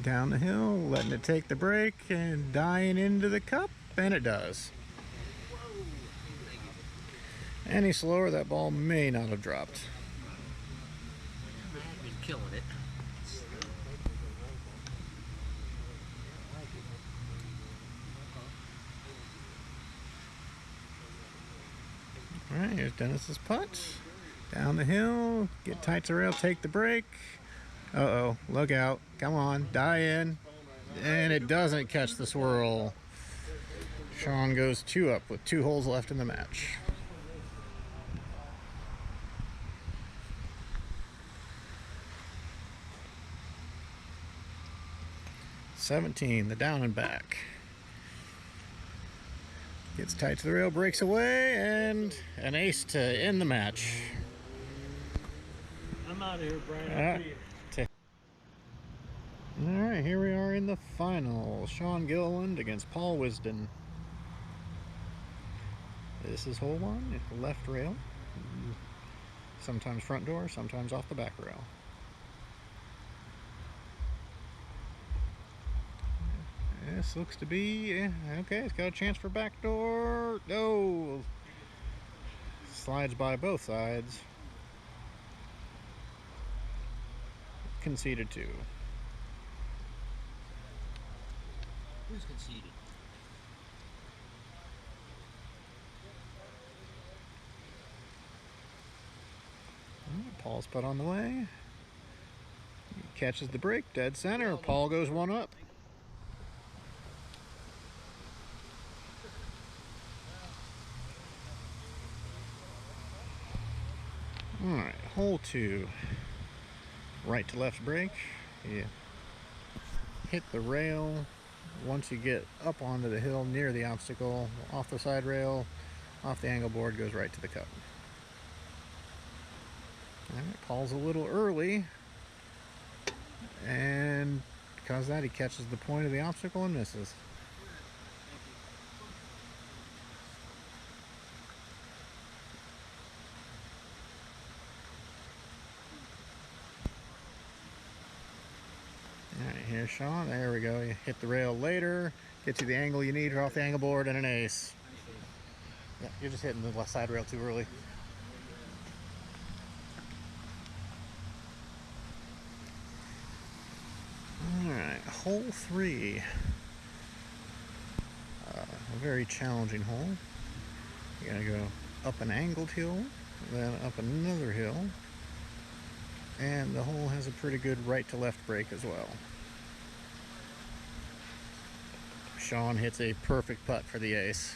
Down the hill, letting it take the break and dying into the cup, and it does. Any slower, that ball may not have dropped. I've been killing it. All right, here's Dennis's putt. Down the hill, get tight to the rail, take the break. Uh-oh, look out. Come on, die in. And it doesn't catch the swirl. Sean goes 2 up with 2 holes left in the match. "17, the down and back. Gets tight to the rail, breaks away, and an ace to end the match. I'm out of here, Brian. I'll see you. Alright, here we are in the final. Sean Gilliland against Paul Wisden. This is hole 1, it's the left rail. Sometimes front door, sometimes off the back rail. This looks to be, okay, it's got a chance for back door. No! Slides by both sides. Conceded 2. Who's conceded? Paul's putt on the way. He catches the break, dead center. Paul goes 1 up. Alright, hole 2. Right to left break. You hit the rail. Once you get up onto the hill near the obstacle, off the side rail, off the angle board, goes right to the cup. Alright, Paul's a little early, and because of that, he catches the point of the obstacle and misses. Alright, here's Sean. There we go. You hit the rail later, gets you the angle you need off the angle board, and an ace. Yeah, you're just hitting the left side rail too early. Alright, hole 3. A very challenging hole. You gotta go up an angled hill, then up another hill, and the hole has a pretty good right to left break as well. Sean hits a perfect putt for the ace.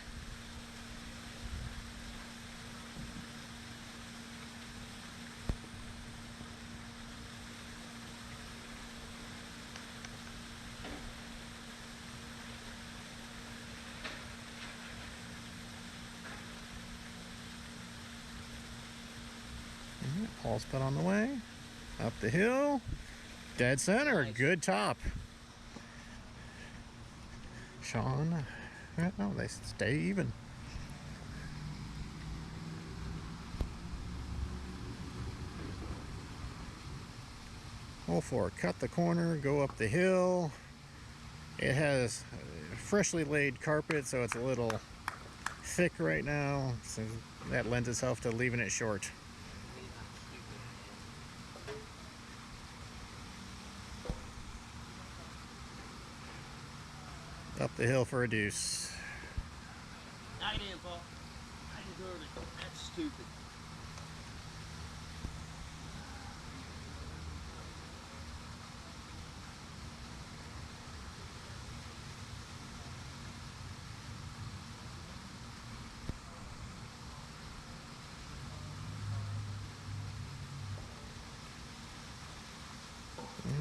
Paul's putt on the way. Up the hill. Dead center. Nice. Good top. Sean. No, they stay even. Hole 4. Cut the corner. Go up the hill. It has freshly laid carpet, so it's a little thick right now. So that lends itself to leaving it short. Up the hill for a deuce. Knock it in, Paul. I deserve it. That's stupid.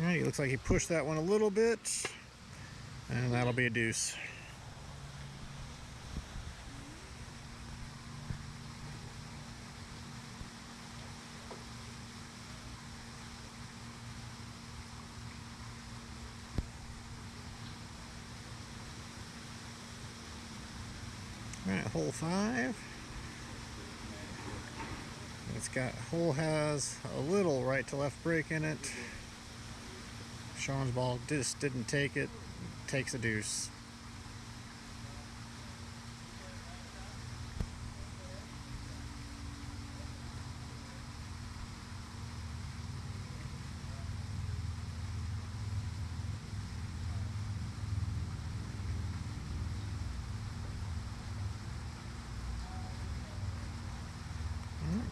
Alright, looks like he pushed that one a little bit. And that'll be a deuce. Alright, hole 5. Hole has a little right to left break in it. Sean's ball just didn't take it. Takes a deuce.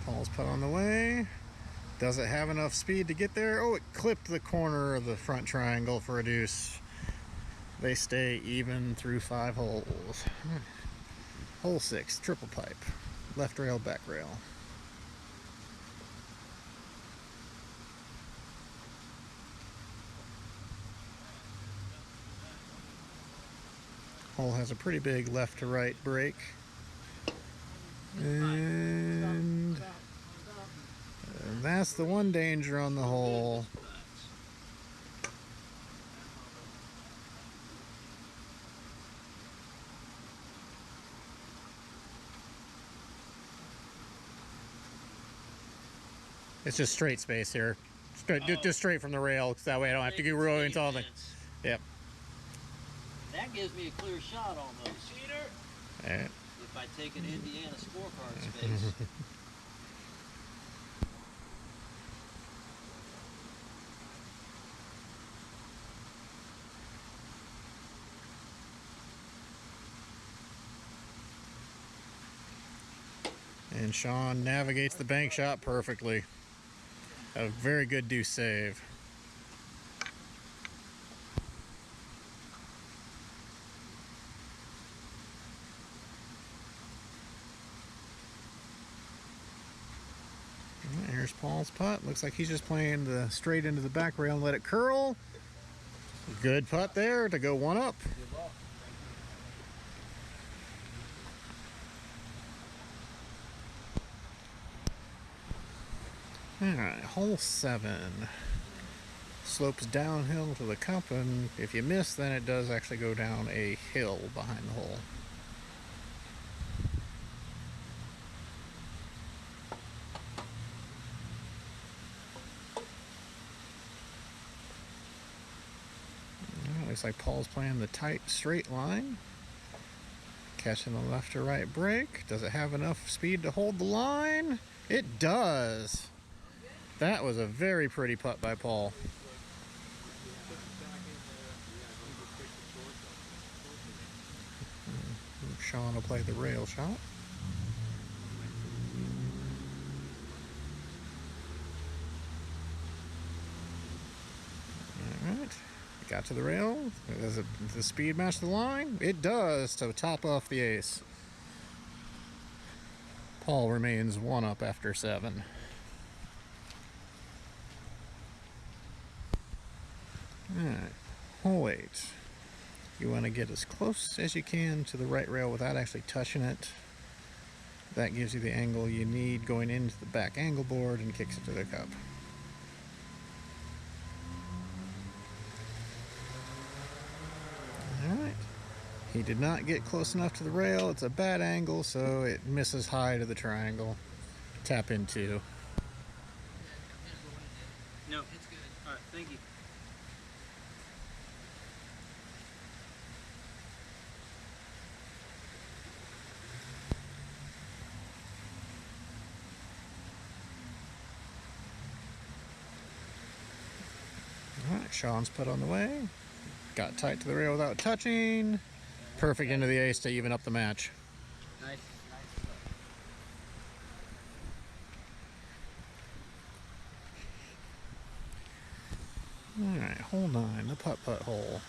Paul's putt on the way. Does it have enough speed to get there? Oh, it clipped the corner of the front triangle for a deuce. They stay even through 5 holes. Hole 6, triple pipe. Left rail, back rail. Hole has a pretty big left to right break. And that's the one danger on the hole. It's just straight space here. Just straight from the rail, so that way I don't have to get really into all the... Yep. That gives me a clear shot almost. Cheater! Alright. If I take an Indiana scorecard space. And Sean navigates the bank shot perfectly. A very good deuce save. And here's Paul's putt. Looks like he's just playing the straight into the back rail and let it curl. Good putt there to go one up. Alright, hole 7. Slopes downhill to the cup, and if you miss, then it does actually go down a hill behind the hole. Looks like Paul's playing the tight straight line. Catching the left to right break. Does it have enough speed to hold the line? It does. That was a very pretty putt by Paul. Sean will play the rail shot. Alright. Got to the rail. Does the speed match the line? It does to top off the ace. Paul remains one up after 7. Alright, hole 8. You want to get as close as you can to the right rail without actually touching it. That gives you the angle you need going into the back angle board and kicks it to the cup. Alright. He did not get close enough to the rail. It's a bad angle, so it misses high to the triangle. Tap in 2. No, it's good. All right, thank you. Alright, Sean's putt on the way. Got tight to the rail without touching. Perfect into the ace to even up the match. Nice. Alright, hole 9, the putt hole.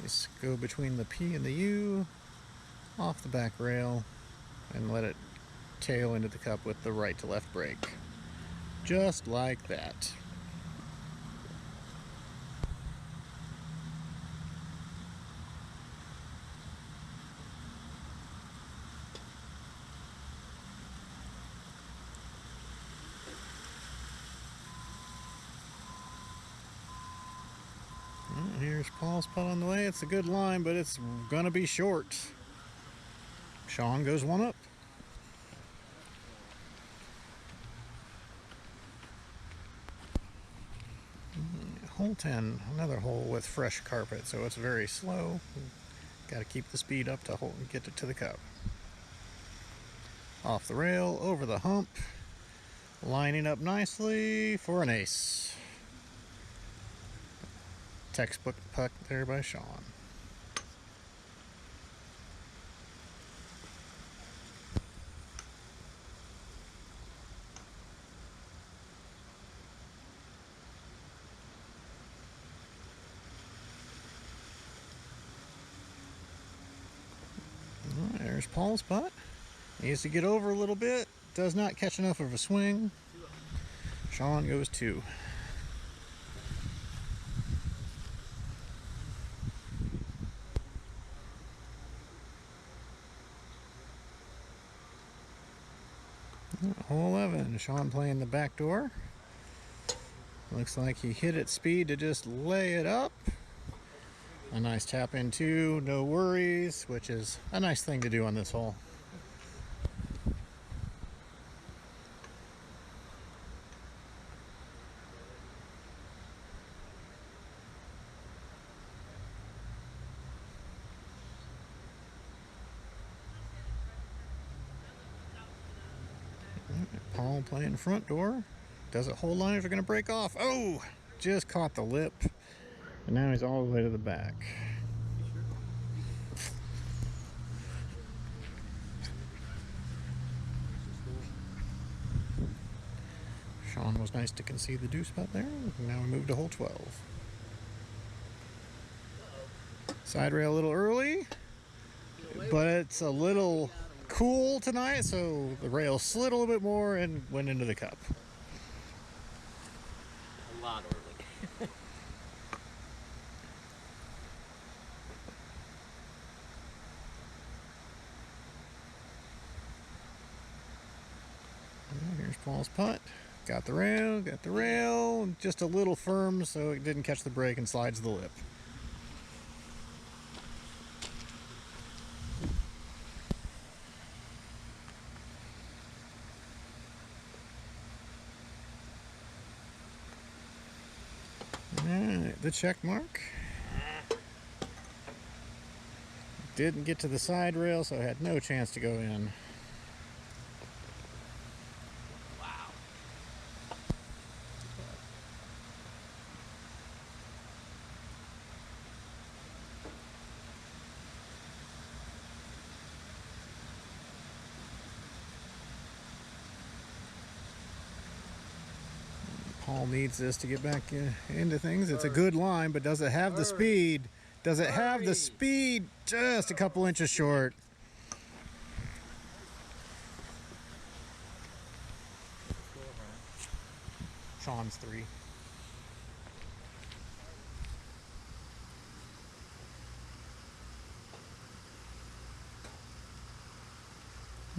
Just go between the P and the U, off the back rail, and let it tail into the cup with the right to left break. Just like that. Here's Paul's putt on the way. It's a good line, but it's gonna be short. Sean goes 1 up. Hole 10, another hole with fresh carpet, so it's very slow. Got to keep the speed up to get it to the cup. Off the rail, over the hump, lining up nicely for an ace. Textbook putt there by Sean. There's Paul's putt. Needs to get over a little bit. Does not catch enough of a swing. Sean goes 2. Hole 11, Sean playing the back door. Looks like he hit it speed to just lay it up. A nice tap in 2, no worries, which is a nice thing to do on this hole. Paul playing front door. Does it hold line if they're going to break off? Oh! Just caught the lip. And now he's all the way to the back. Sean was nice to concede the deuce putt there. Now we move to hole 12. Side rail a little early, but it's a little cool tonight, so the rail slid a little bit more and went into the cup. A lot early. Here's Paul's putt. Got the rail, just a little firm so it didn't catch the break and slides the lip. Alright, the check mark. Didn't get to the side rail, so I had no chance to go in. Wow. Paul needs this to get back into things. It's a good line, but does it have the speed? Does it have the speed? Just a couple inches short. Sean's 3.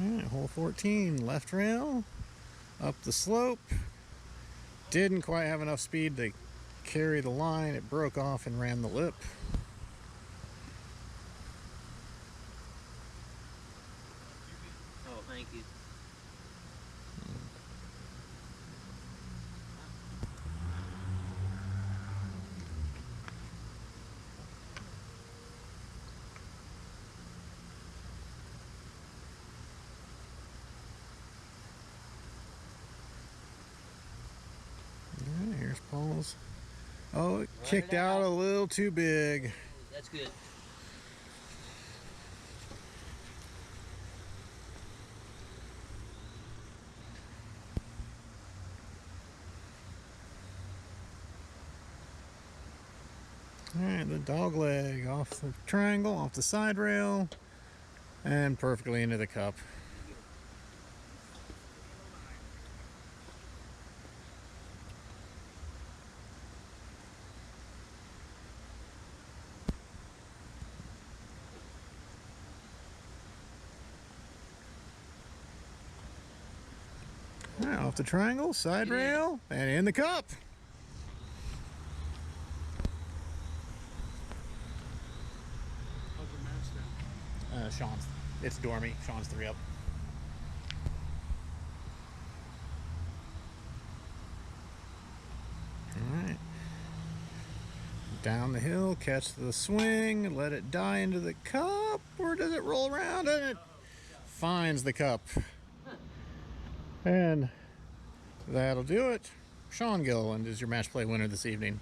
Alright, hole 14, left rail, up the slope. Didn't quite have enough speed to carry the line. It broke off and ran the lip. Oh, thank you. Alright, here's Paul's. Oh, it Run kicked it out out. a little too big. That's good. Alright, the dog leg off the triangle, off the side rail, and perfectly into the cup. Alright, off the triangle, side Yeah. rail, and in the cup. How's your match down? Sean's, it's Dormy. Sean's 3 up. Alright. Down the hill, catch the swing, let it die into the cup, or does it roll around and it finds the cup? And that'll do it. Sean Gilliland is your match play winner this evening.